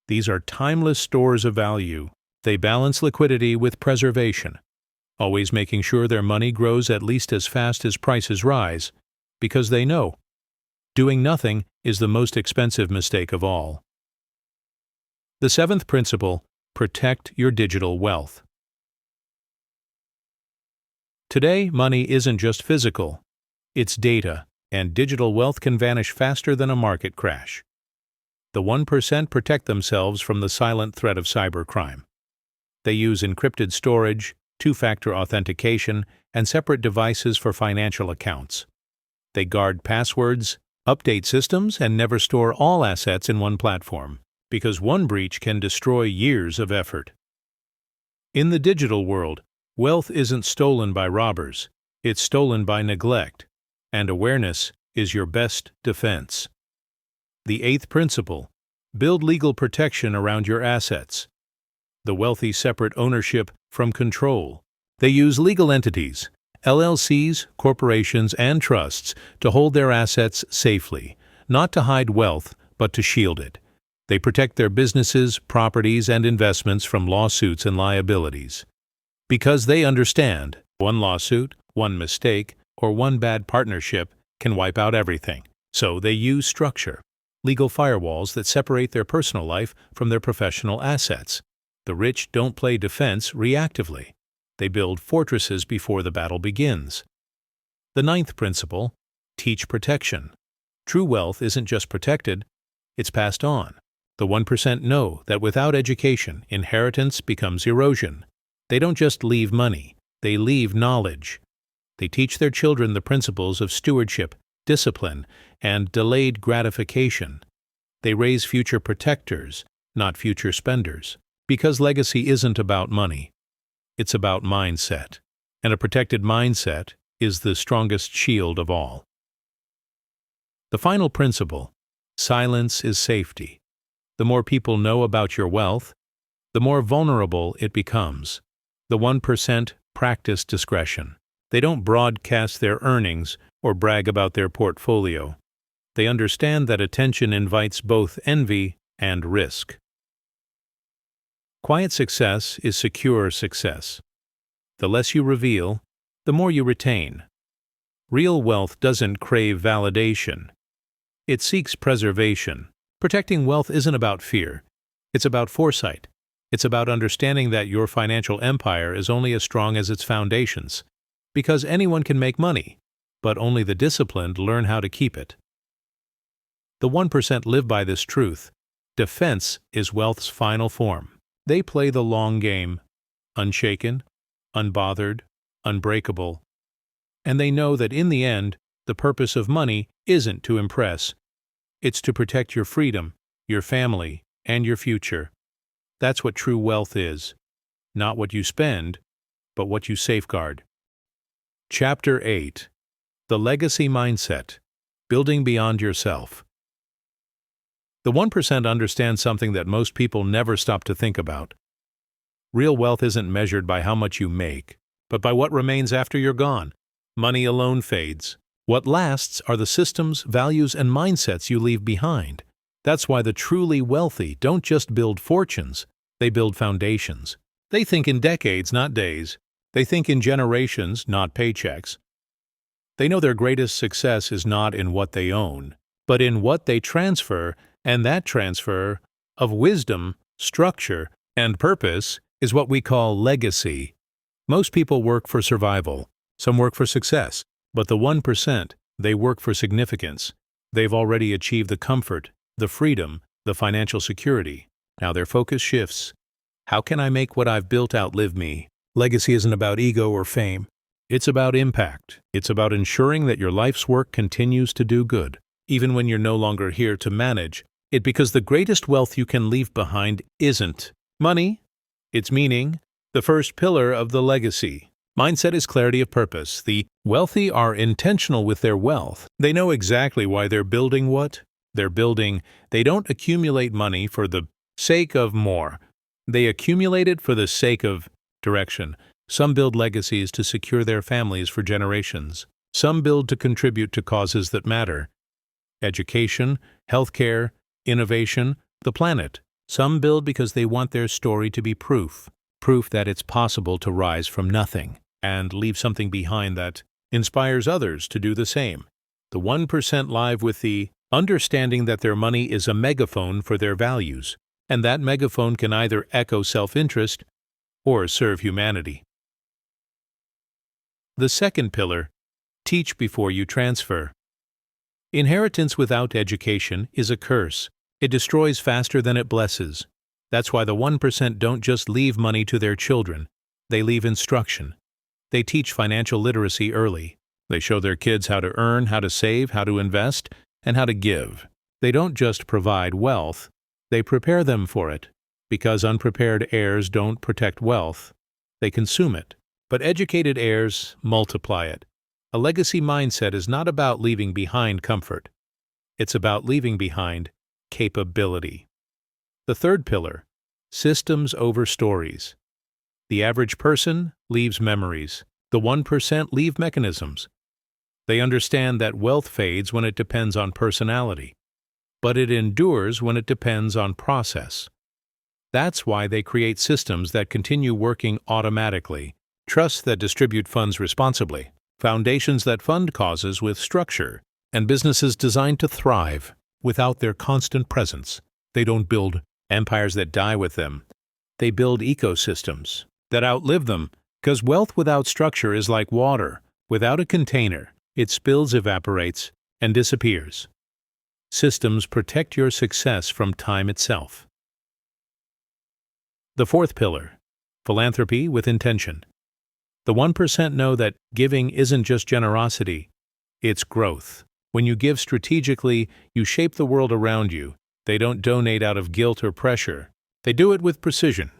these are timeless stores of value. They balance liquidity with preservation, always making sure their money grows at least as fast as prices rise, because they know doing nothing is the most expensive mistake of all. The seventh principle: protect your digital wealth. Today, money isn't just physical. It's data, and digital wealth can vanish faster than a market crash. The 1% protect themselves from the silent threat of cybercrime. They use encrypted storage, two-factor authentication, and separate devices for financial accounts. They guard passwords, update systems, and never store all assets in one platform, because one breach can destroy years of effort. In the digital world, wealth isn't stolen by robbers, it's stolen by neglect, and awareness is your best defense. The eighth principle: build legal protection around your assets. The wealthy separate ownership from control. They use legal entities, LLCs, corporations, and trusts to hold their assets safely, not to hide wealth, but to shield it. They protect their businesses, properties, and investments from lawsuits and liabilities. Because they understand one lawsuit, one mistake, or one bad partnership can wipe out everything. So they use structure, legal firewalls that separate their personal life from their professional assets. The rich don't play defense reactively. They build fortresses before the battle begins. The ninth principle: teach protection. True wealth isn't just protected, it's passed on. The 1% know that without education, inheritance becomes erosion. They don't just leave money, they leave knowledge. They teach their children the principles of stewardship, discipline, and delayed gratification. They raise future protectors, not future spenders. Because legacy isn't about money, it's about mindset. And a protected mindset is the strongest shield of all. The final principle: silence is safety. The more people know about your wealth, the more vulnerable it becomes. The 1% practice discretion. They don't broadcast their earnings or brag about their portfolio. They understand that attention invites both envy and risk. Quiet success is secure success. The less you reveal, the more you retain. Real wealth doesn't crave validation. It seeks preservation. Protecting wealth isn't about fear. It's about foresight. It's about understanding that your financial empire is only as strong as its foundations. Because anyone can make money, but only the disciplined learn how to keep it. The 1% live by this truth. Defense is wealth's final form. They play the long game, unshaken, unbothered, unbreakable. And they know that in the end, the purpose of money isn't to impress. It's to protect your freedom, your family, and your future. That's what true wealth is. Not what you spend, but what you safeguard. Chapter 8: The Legacy Mindset. building beyond yourself. The 1% understands something that most people never stop to think about. Real wealth isn't measured by how much you make, but by what remains after you're gone. Money alone fades. What lasts are the systems, values, and mindsets you leave behind. That's why the truly wealthy don't just build fortunes, they build foundations. They think in decades, not days. They think in generations, not paychecks. They know their greatest success is not in what they own, but in what they transfer, and that transfer of wisdom, structure, and purpose is what we call legacy. Most people work for survival. Some work for success. But the 1%, they work for significance. They've already achieved the comfort, the freedom, the financial security. Now their focus shifts. How can I make what I've built outlive me? Legacy isn't about ego or fame. It's about impact. It's about ensuring that your life's work continues to do good, even when you're no longer here to manage it, because the greatest wealth you can leave behind isn't money, it's meaning, the first pillar of the legacy. Mindset is clarity of purpose. The wealthy are intentional with their wealth. They know exactly why they're building what they're building. They don't accumulate money for the sake of more. They accumulate it for the sake of direction. Some build legacies to secure their families for generations. Some build to contribute to causes that matter. Education, healthcare, innovation, the planet. Some build because they want their story to be proof that it's possible to rise from nothing and leave something behind that inspires others to do the same. The 1% live with the understanding that their money is a megaphone for their values, and that megaphone can either echo self-interest or serve humanity. The second pillar, teach before you transfer. Inheritance without education is a curse. It destroys faster than it blesses. That's why the 1% don't just leave money to their children. They leave instruction. They teach financial literacy early. They show their kids how to earn, how to save, how to invest, and how to give. They don't just provide wealth, they prepare them for it. Because unprepared heirs don't protect wealth, they consume it. But educated heirs multiply it. A legacy mindset is not about leaving behind comfort. It's about leaving behind capability. The third pillar, systems over stories. The average person leaves memories. The 1% leave mechanisms. They understand that wealth fades when it depends on personality, but it endures when it depends on process. That's why they create systems that continue working automatically, trusts that distribute funds responsibly, foundations that fund causes with structure, and businesses designed to thrive without their constant presence. They don't build empires that die with them. They build ecosystems that outlive them, because wealth without structure is like water. Without a container, it spills, evaporates, and disappears. Systems protect your success from time itself. The fourth pillar, philanthropy with intention. The 1% know that giving isn't just generosity, it's growth. When you give strategically, you shape the world around you. They don't donate out of guilt or pressure. They do it with precision,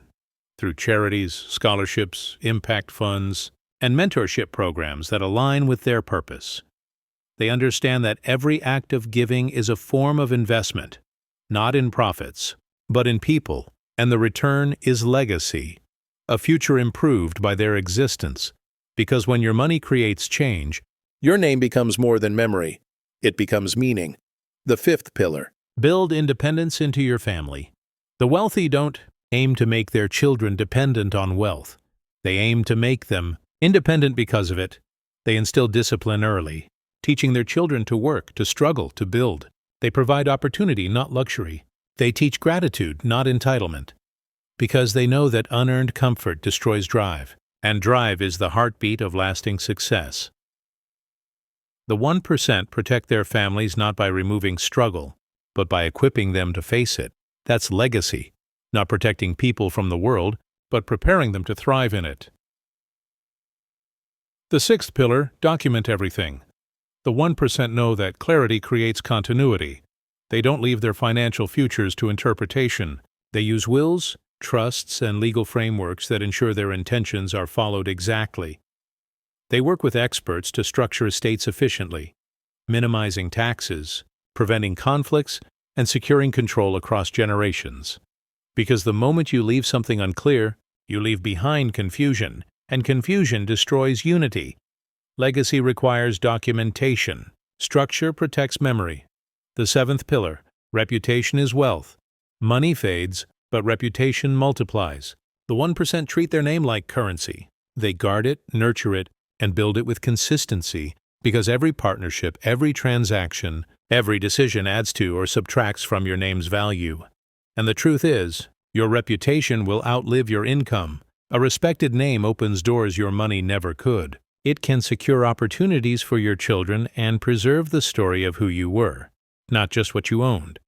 through charities, scholarships, impact funds, and mentorship programs that align with their purpose. They understand that every act of giving is a form of investment, not in profits, but in people, and the return is legacy, a future improved by their existence. Because when your money creates change, your name becomes more than memory. It becomes meaning. The fifth pillar, build independence into your family. The wealthy don't aim to make their children dependent on wealth. They aim to make them independent because of it. They instill discipline early, teaching their children to work, to struggle, to build. They provide opportunity, not luxury. They teach gratitude, not entitlement. Because they know that unearned comfort destroys drive, and drive is the heartbeat of lasting success. The 1% protect their families not by removing struggle, but by equipping them to face it. That's legacy, not protecting people from the world, but preparing them to thrive in it. The sixth pillar, document everything. The 1% know that clarity creates continuity. They don't leave their financial futures to interpretation. They use wills, trusts, and legal frameworks that ensure their intentions are followed exactly. They work with experts to structure estates efficiently, minimizing taxes, preventing conflicts, and securing control across generations. Because the moment you leave something unclear, you leave behind confusion, and confusion destroys unity. Legacy requires documentation. Structure protects memory. The seventh pillar, reputation is wealth. Money fades, but reputation multiplies. The 1% treat their name like currency. They guard it, nurture it, and build it with consistency, because every partnership, every transaction, every decision adds to or subtracts from your name's value. And the truth is, your reputation will outlive your income. A respected name opens doors your money never could. It can secure opportunities for your children and preserve the story of who you were, not just what you owned.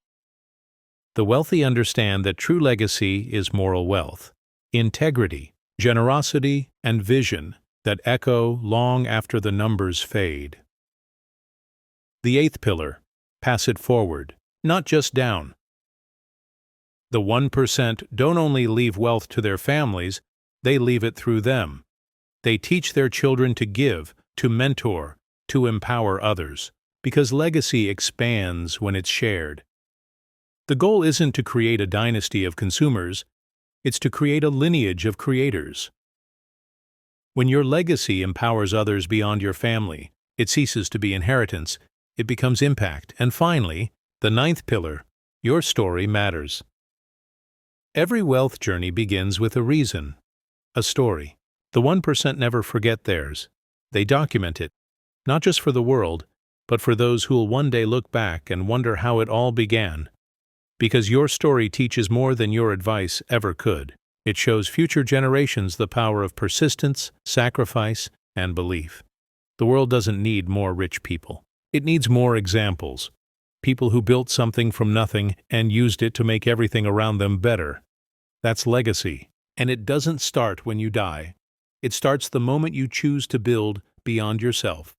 The wealthy understand that true legacy is moral wealth, integrity, generosity, and vision that echo long after the numbers fade. The eighth pillar, pass it forward, not just down. The 1% don't only leave wealth to their families, they leave it through them. They teach their children to give, to mentor, to empower others, because legacy expands when it's shared. The goal isn't to create a dynasty of consumers, it's to create a lineage of creators. When your legacy empowers others beyond your family, it ceases to be inheritance, it becomes impact. And finally, the ninth pillar, your story matters. Every wealth journey begins with a reason, a story. The 1% never forget theirs. They document it, not just for the world, but for those who'll one day look back and wonder how it all began. Because your story teaches more than your advice ever could. It shows future generations the power of persistence, sacrifice, and belief. The world doesn't need more rich people. It needs more examples. People who built something from nothing and used it to make everything around them better. That's legacy. And it doesn't start when you die. It starts the moment you choose to build beyond yourself.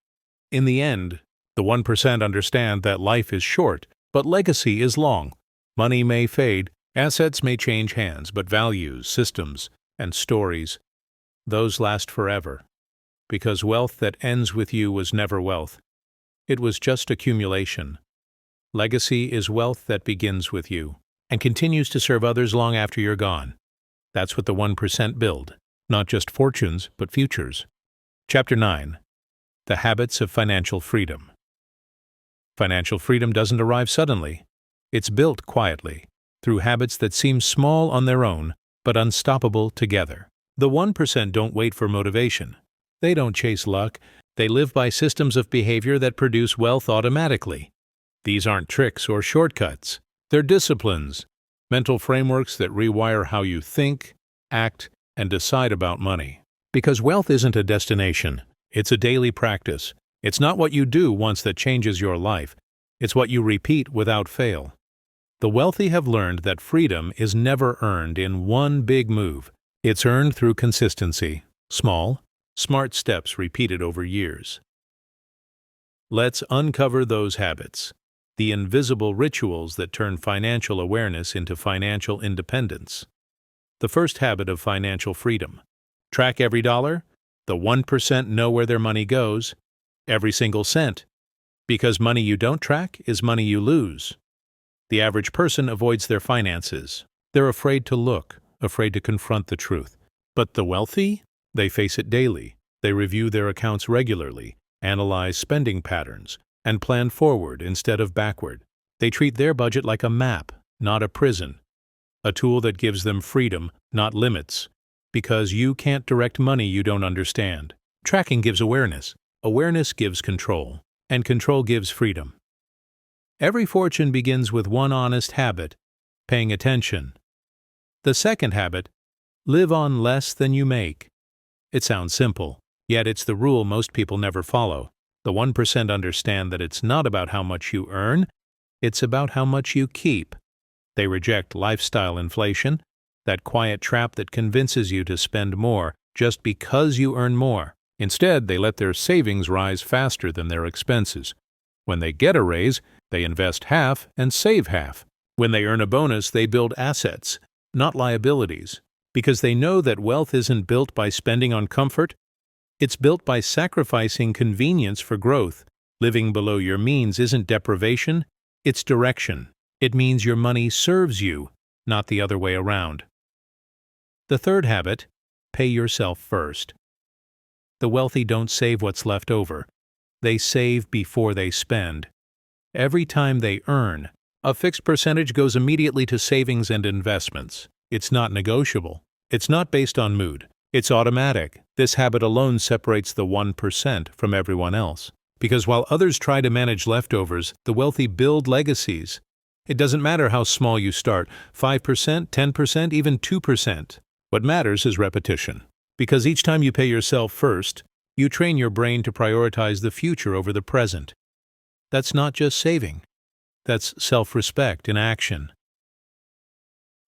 In the end, the 1% understand that life is short, but legacy is long. Money may fade, assets may change hands, but values, systems, and stories, those last forever. Because wealth that ends with you was never wealth. It was just accumulation. Legacy is wealth that begins with you and continues to serve others long after you're gone. That's what the 1% build, not just fortunes, but futures. Chapter 9. The Habits of Financial Freedom. Financial freedom doesn't arrive suddenly. It's built quietly, through habits that seem small on their own, but unstoppable together. The 1% don't wait for motivation. They don't chase luck. They live by systems of behavior that produce wealth automatically. These aren't tricks or shortcuts. They're disciplines, mental frameworks that rewire how you think, act, and decide about money. Because wealth isn't a destination. It's a daily practice. It's not what you do once that changes your life. It's what you repeat without fail. The wealthy have learned that freedom is never earned in one big move. It's earned through consistency, small, smart steps repeated over years. Let's uncover those habits, the invisible rituals that turn financial awareness into financial independence. The first habit of financial freedom. Track every dollar. The 1% know where their money goes. Every single cent. Because money you don't track is money you lose. The average person avoids their finances. They're afraid to look, afraid to confront the truth. But the wealthy? They face it daily. They review their accounts regularly, analyze spending patterns, and plan forward instead of backward. They treat their budget like a map, not a prison. A tool that gives them freedom, not limits. Because you can't direct money you don't understand. Tracking gives awareness. Awareness gives control. And control gives freedom. Every fortune begins with one honest habit, paying attention. The second habit, live on less than you make. It sounds simple, yet it's the rule most people never follow. The 1% understand that it's not about how much you earn, it's about how much you keep. They reject lifestyle inflation, that quiet trap that convinces you to spend more just because you earn more. Instead, they let their savings rise faster than their expenses. When they get a raise, they invest half and save half. When they earn a bonus, they build assets, not liabilities, because they know that wealth isn't built by spending on comfort. It's built by sacrificing convenience for growth, Living below your means isn't deprivation, it's direction. It means your money serves you, not the other way around. The third habit, pay yourself first. The wealthy don't save what's left over. They save before they spend. Every time they earn, a fixed percentage goes immediately to savings and investments. It's not negotiable. It's not based on mood. It's automatic. This habit alone separates the 1% from everyone else. Because while others try to manage leftovers, the wealthy build legacies. It doesn't matter how small you start, 5%, 10%, even 2%. What matters is repetition. Because each time you pay yourself first, you train your brain to prioritize the future over the present. That's not just saving. That's self-respect in action.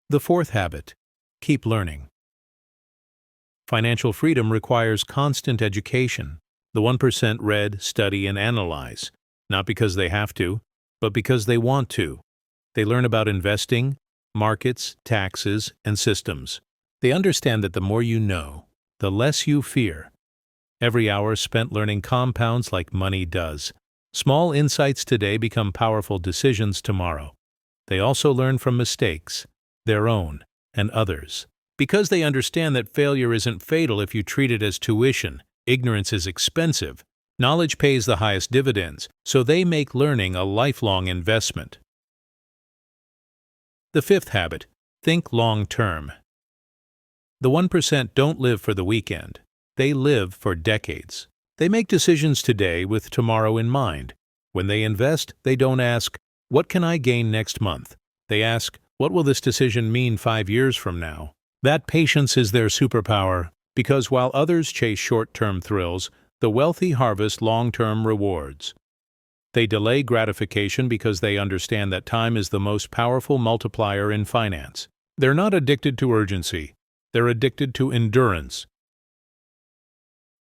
The fourth habit, keep learning. Financial freedom requires constant education. The 1% read, study, and analyze, not because they have to, but because they want to. They learn about investing, markets, taxes, and systems. They understand that the more you know, the less you fear. Every hour spent learning compounds like money does. Small insights today become powerful decisions tomorrow. They also learn from mistakes, their own and others. Because they understand that failure isn't fatal if you treat it as tuition, ignorance is expensive, knowledge pays the highest dividends, so they make learning a lifelong investment. The fifth habit, think long-term. The 1% don't live for the weekend. They live for decades. They make decisions today with tomorrow in mind. When they invest, they don't ask, what can I gain next month? They ask, what will this decision mean 5 years from now? That patience is their superpower, because while others chase short-term thrills, the wealthy harvest long-term rewards. They delay gratification because they understand that time is the most powerful multiplier in finance. They're not addicted to urgency. They're addicted to endurance.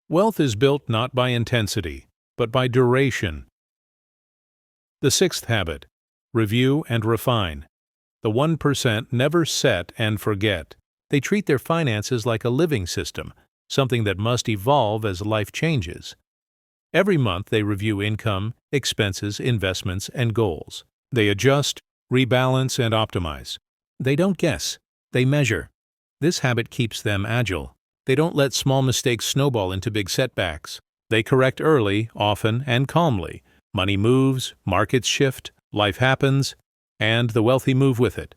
Wealth is built not by intensity, but by duration. The sixth habit, review and refine. The 1% never set and forget. They treat their finances like a living system, something that must evolve as life changes. Every month they review income, expenses, investments, and goals. They adjust, rebalance, and optimize. They don't guess, they measure. This habit keeps them agile. They don't let small mistakes snowball into big setbacks. They correct early, often, and calmly. Money moves, markets shift, life happens, and the wealthy move with it.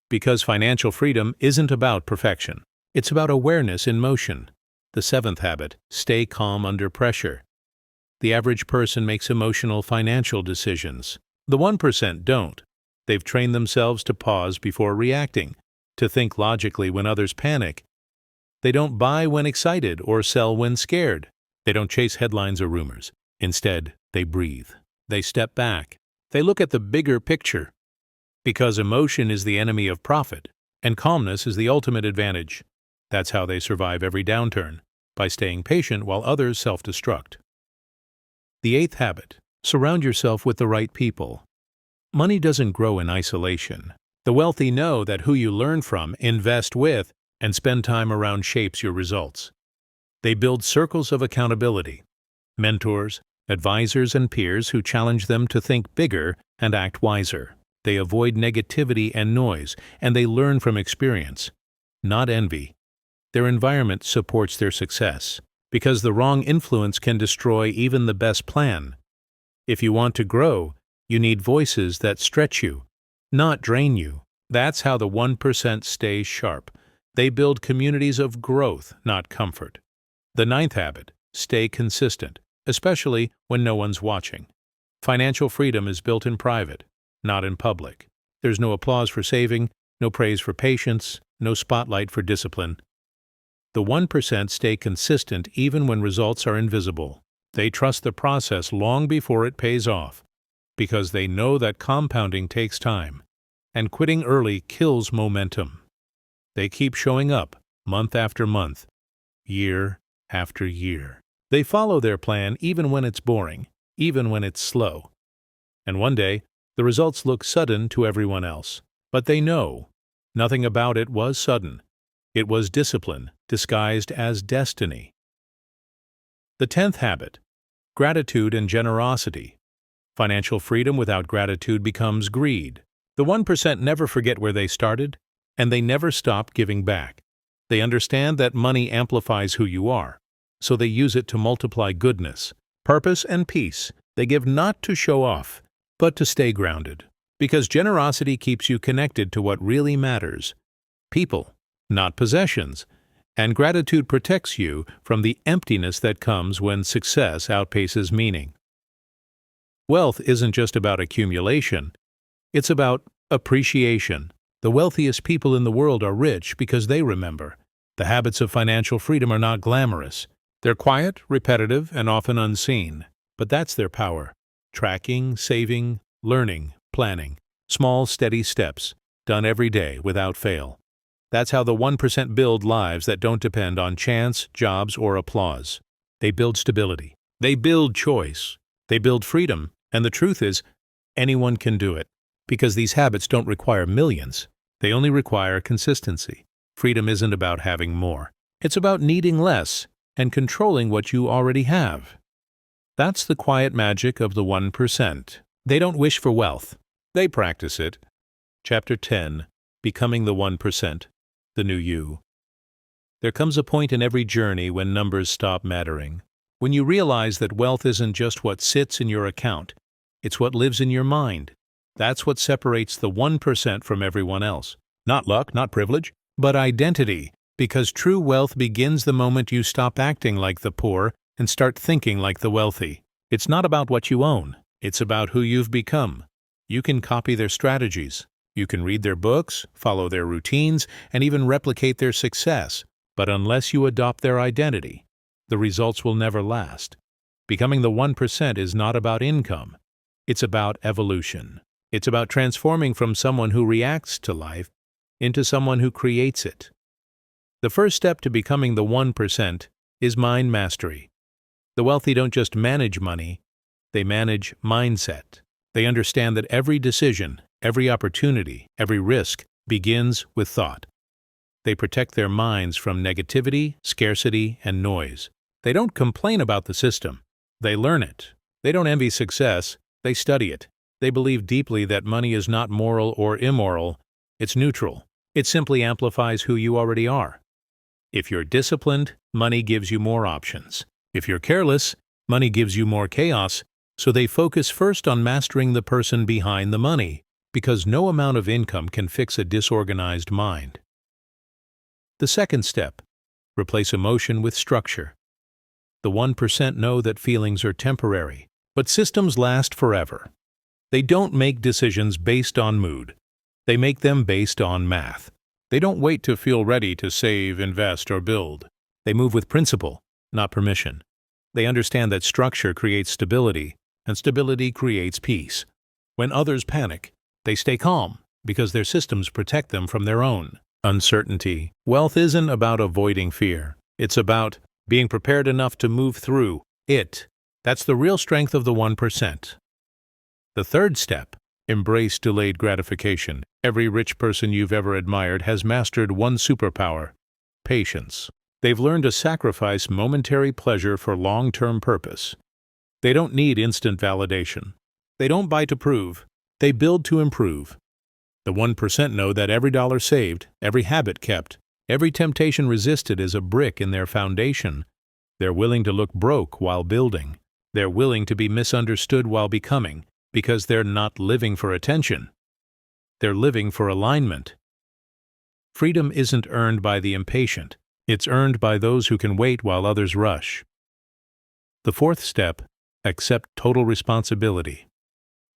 Because financial freedom isn't about perfection. It's about awareness in motion. The seventh habit, stay calm under pressure. The average person makes emotional financial decisions. The 1% don't. They've trained themselves to pause before reacting, to think logically when others panic. They don't buy when excited or sell when scared. They don't chase headlines or rumors. Instead, they breathe. They step back. They look at the bigger picture. Because emotion is the enemy of profit, and calmness is the ultimate advantage. That's how they survive every downturn, by staying patient while others self-destruct. The eighth habit, surround yourself with the right people. Money doesn't grow in isolation. The wealthy know that who you learn from, invest with, and spend time around shapes your results. They build circles of accountability, mentors, advisors, and peers who challenge them to think bigger and act wiser. They avoid negativity and noise, and they learn from experience, not envy. Their environment supports their success, because the wrong influence can destroy even the best plan. If you want to grow, you need voices that stretch you, not drain you. That's how the 1% stays sharp. They build communities of growth, not comfort. The ninth habit, stay consistent, especially when no one's watching. Financial freedom is built in private, not in public. There's no applause for saving, no praise for patience, no spotlight for discipline. The 1% stay consistent even when results are invisible. They trust the process long before it pays off, because they know that compounding takes time, and quitting early kills momentum. They keep showing up, month after month, year after year. They follow their plan even when it's boring, even when it's slow. And one day, the results look sudden to everyone else. But they know nothing about it was sudden. It was discipline disguised as destiny. The 10th habit, gratitude and generosity. Financial freedom without gratitude becomes greed. The 1% never forget where they started, and they never stop giving back. They understand that money amplifies who you are, so they use it to multiply goodness, purpose, and peace. They give not to show off, but to stay grounded. Because generosity keeps you connected to what really matters: people, not possessions. And gratitude protects you from the emptiness that comes when success outpaces meaning. Wealth isn't just about accumulation, it's about appreciation. The wealthiest people in the world are rich because they remember. The habits of financial freedom are not glamorous. They're quiet, repetitive, and often unseen. But that's their power. Tracking, saving, learning, planning. Small, steady steps, done every day without fail. That's how the 1% build lives that don't depend on chance, jobs, or applause. They build stability. They build choice. They build freedom. And the truth is, anyone can do it. Because these habits don't require millions. They only require consistency. Freedom isn't about having more. It's about needing less and controlling what you already have. That's the quiet magic of the 1%. They don't wish for wealth. They practice it. Chapter 10. Becoming the 1%. The new you. There comes a point in every journey when numbers stop mattering. When you realize that wealth isn't just what sits in your account. It's what lives in your mind. That's what separates the 1% from everyone else. Not luck, not privilege, but identity. Because true wealth begins the moment you stop acting like the poor and start thinking like the wealthy. It's not about what you own. It's about who you've become. You can copy their strategies. You can read their books, follow their routines, and even replicate their success. But unless you adopt their identity, the results will never last. Becoming the 1% is not about income. It's about evolution. It's about transforming from someone who reacts to life into someone who creates it. The first step to becoming the 1% is mind mastery. The wealthy don't just manage money, they manage mindset. They understand that every decision, every opportunity, every risk begins with thought. They protect their minds from negativity, scarcity, and noise. They don't complain about the system. They learn it. They don't envy success. They study it. They believe deeply that money is not moral or immoral. It's neutral. It simply amplifies who you already are. If you're disciplined, money gives you more options. If you're careless, money gives you more chaos. So they focus first on mastering the person behind the money, because no amount of income can fix a disorganized mind. The second step: replace emotion with structure. The 1% know that feelings are temporary, but systems last forever. They don't make decisions based on mood. They make them based on math. They don't wait to feel ready to save, invest, or build. They move with principle, not permission. They understand that structure creates stability, and stability creates peace. When others panic, they stay calm because their systems protect them from their own uncertainty. Wealth isn't about avoiding fear. It's about being prepared enough to move through it. That's the real strength of the 1%. The third step: embrace delayed gratification. Every rich person you've ever admired has mastered one superpower: patience. They've learned to sacrifice momentary pleasure for long-term purpose. They don't need instant validation. They don't buy to prove. They build to improve. The 1% know that every dollar saved, every habit kept, every temptation resisted is a brick in their foundation. They're willing to look broke while building. They're willing to be misunderstood while becoming, because they're not living for attention. They're living for alignment. Freedom isn't earned by the impatient. It's earned by those who can wait while others rush. The fourth step: accept total responsibility.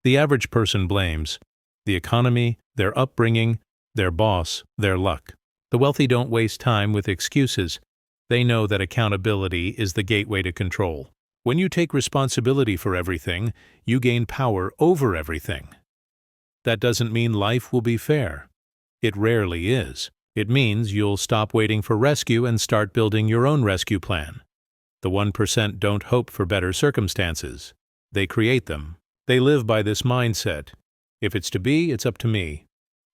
The average person blames the economy, their upbringing, their boss, their luck. The wealthy don't waste time with excuses. They know that accountability is the gateway to control. When you take responsibility for everything, you gain power over everything. That doesn't mean life will be fair. It rarely is. It means you'll stop waiting for rescue and start building your own rescue plan. The 1% don't hope for better circumstances. They create them. They live by this mindset: if it's to be, it's up to me.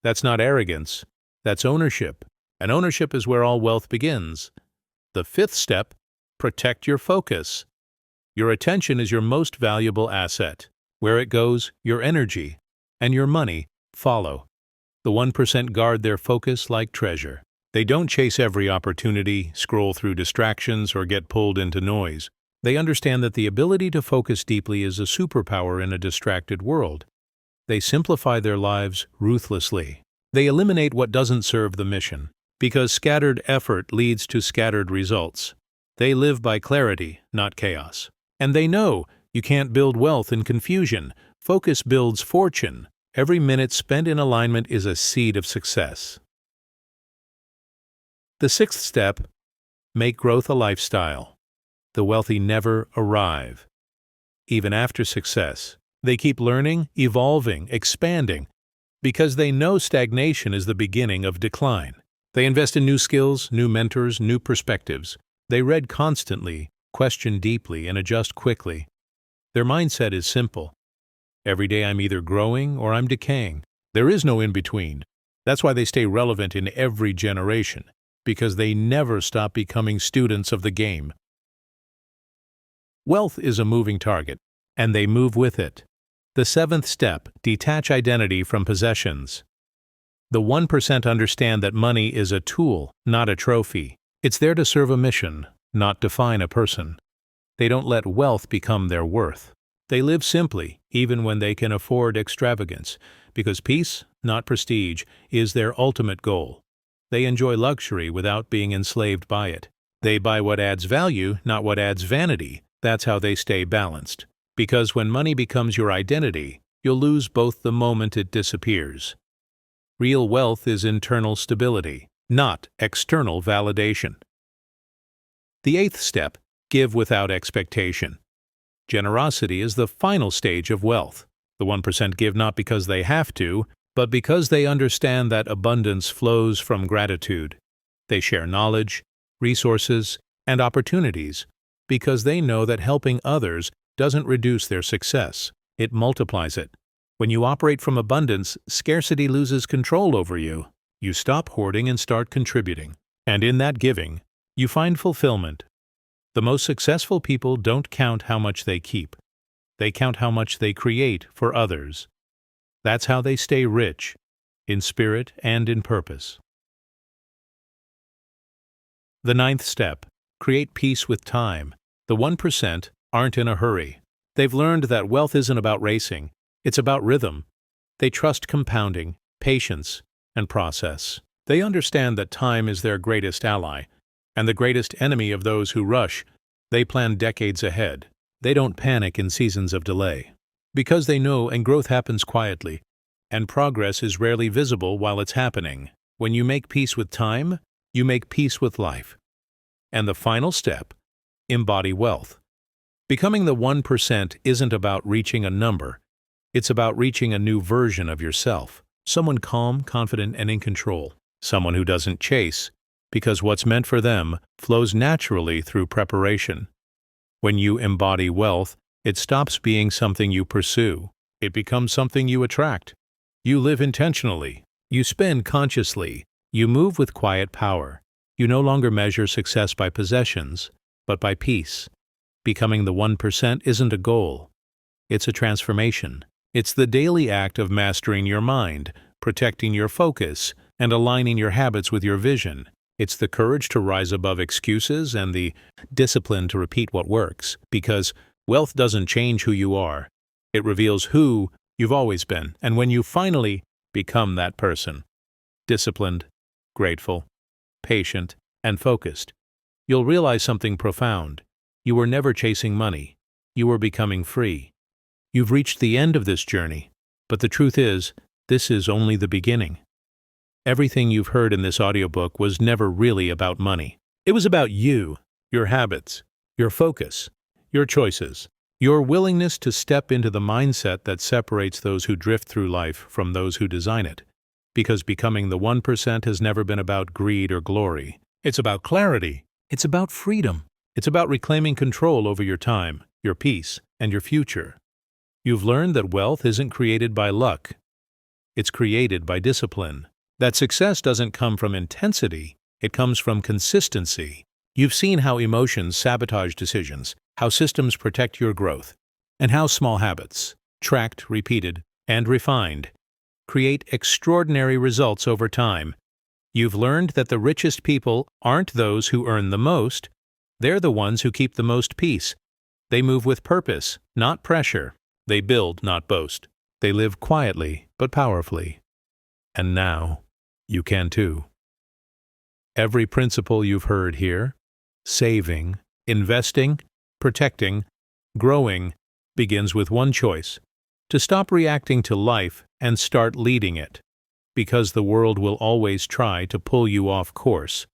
That's not arrogance. That's ownership. And ownership is where all wealth begins. The fifth step: protect your focus. Your attention is your most valuable asset. Where it goes, your energy and your money follow. The 1% guard their focus like treasure. They don't chase every opportunity, scroll through distractions, or get pulled into noise. They understand that the ability to focus deeply is a superpower in a distracted world. They simplify their lives ruthlessly. They eliminate what doesn't serve the mission, because scattered effort leads to scattered results. They live by clarity, not chaos. And they know you can't build wealth in confusion. Focus builds fortune. Every minute spent in alignment is a seed of success. The 6th step, make growth a lifestyle. The wealthy never arrive. Even after success, they keep learning, evolving, expanding, because they know stagnation is the beginning of decline. They invest in new skills, new mentors, new perspectives. They read constantly, question deeply, and adjust quickly. Their mindset is simple. Every day I'm either growing or I'm decaying. There is no in-between. That's why they stay relevant in every generation, because they never stop becoming students of the game. Wealth is a moving target, and they move with it. The 7th step, detach identity from possessions. The 1% understand that money is a tool, not a trophy. It's there to serve a mission, not define a person. They don't let wealth become their worth. They live simply, even when they can afford extravagance, because peace, not prestige, is their ultimate goal. They enjoy luxury without being enslaved by it. They buy what adds value, not what adds vanity. That's how they stay balanced. Because when money becomes your identity, you'll lose both the moment it disappears. Real wealth is internal stability, not external validation. The 8th step, give without expectation. Generosity is the final stage of wealth. The 1% give not because they have to, but because they understand that abundance flows from gratitude. They share knowledge, resources, and opportunities because they know that helping others doesn't reduce their success, it multiplies it. When you operate from abundance, scarcity loses control over you. You stop hoarding and start contributing. And in that giving, you find fulfillment. The most successful people don't count how much they keep. They count how much they create for others. That's how they stay rich, in spirit and in purpose. The 9th step, create peace with time. The 1% aren't in a hurry. They've learned that wealth isn't about racing, it's about rhythm. They trust compounding, patience, and process. They understand that time is their greatest ally, and the greatest enemy of those who rush. They plan decades ahead. They don't panic in seasons of delay. Because they know and growth happens quietly, and progress is rarely visible while it's happening. When you make peace with time, you make peace with life. And the final step, embody wealth. Becoming the 1% isn't about reaching a number. It's about reaching a new version of yourself. Someone calm, confident, and in control. Someone who doesn't chase, because what's meant for them flows naturally through preparation. When you embody wealth, it stops being something you pursue. It becomes something you attract. You live intentionally. You spend consciously. You move with quiet power. You no longer measure success by possessions, but by peace. Becoming the 1% isn't a goal. It's a transformation. It's the daily act of mastering your mind, protecting your focus, and aligning your habits with your vision. It's the courage to rise above excuses and the discipline to repeat what works, because wealth doesn't change who you are. It reveals who you've always been, and when you finally become that person, disciplined, grateful, patient, and focused, you'll realize something profound. You were never chasing money. You were becoming free. You've reached the end of this journey, but the truth is, this is only the beginning. Everything you've heard in this audiobook was never really about money. It was about you, your habits, your focus, your choices, your willingness to step into the mindset that separates those who drift through life from those who design it. Because becoming the 1% has never been about greed or glory. It's about clarity. It's about freedom. It's about reclaiming control over your time, your peace, and your future. You've learned that wealth isn't created by luck. It's created by discipline. That success doesn't come from intensity, it comes from consistency. You've seen how emotions sabotage decisions, how systems protect your growth, and how small habits, tracked, repeated, and refined, create extraordinary results over time. You've learned that the richest people aren't those who earn the most, they're the ones who keep the most peace. They move with purpose, not pressure. They build, not boast. They live quietly, but powerfully. And now, you can too. Every principle you've heard here, saving, investing, protecting, growing, begins with one choice: to stop reacting to life and start leading it, because the world will always try to pull you off course.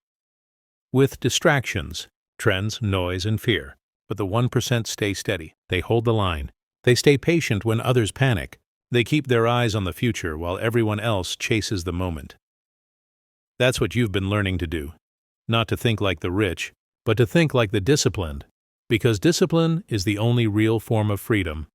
With distractions, trends, noise, and fear. But the 1% stay steady. They hold the line. They stay patient when others panic. They keep their eyes on the future while everyone else chases the moment. That's what you've been learning to do. Not to think like the rich, but to think like the disciplined. Because discipline is the only real form of freedom.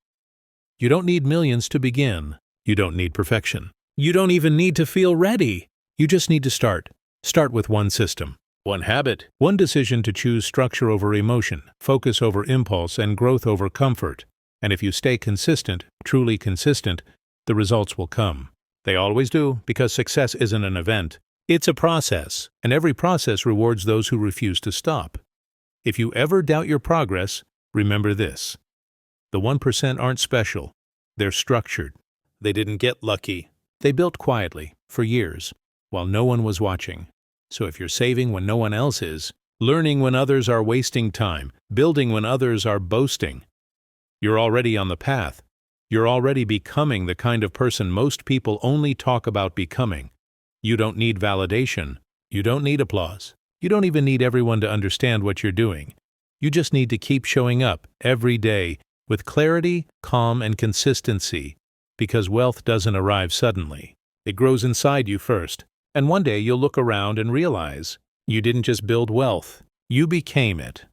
You don't need millions to begin. You don't need perfection. You don't even need to feel ready. You just need to start. Start with one system, one habit, one decision to choose structure over emotion, focus over impulse, and growth over comfort. And if you stay consistent, truly consistent, the results will come. They always do, because success isn't an event. It's a process, and every process rewards those who refuse to stop. If you ever doubt your progress, remember this. The 1% aren't special. They're structured. They didn't get lucky. They built quietly, for years, while no one was watching. So if you're saving when no one else is, learning when others are wasting time, building when others are boasting, you're already on the path. You're already becoming the kind of person most people only talk about becoming. You don't need validation. You don't need applause. You don't even need everyone to understand what you're doing. You just need to keep showing up every day with clarity, calm, and consistency, because wealth doesn't arrive suddenly. It grows inside you first, and one day you'll look around and realize you didn't just build wealth, you became it.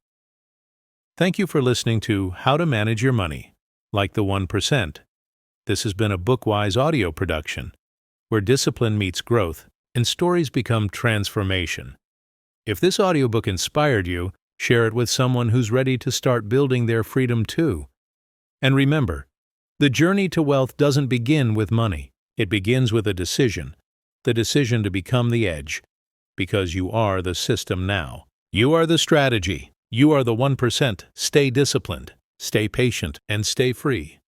Thank you for listening to How to Manage Your Money, Like the 1%. This has been a Bookwise audio production, where discipline meets growth and stories become transformation. If this audiobook inspired you, share it with someone who's ready to start building their freedom too. And remember, the journey to wealth doesn't begin with money. It begins with a decision, the decision to become the edge, because you are the system now. You are the strategy. You are the 1%. Stay disciplined, stay patient, and stay free.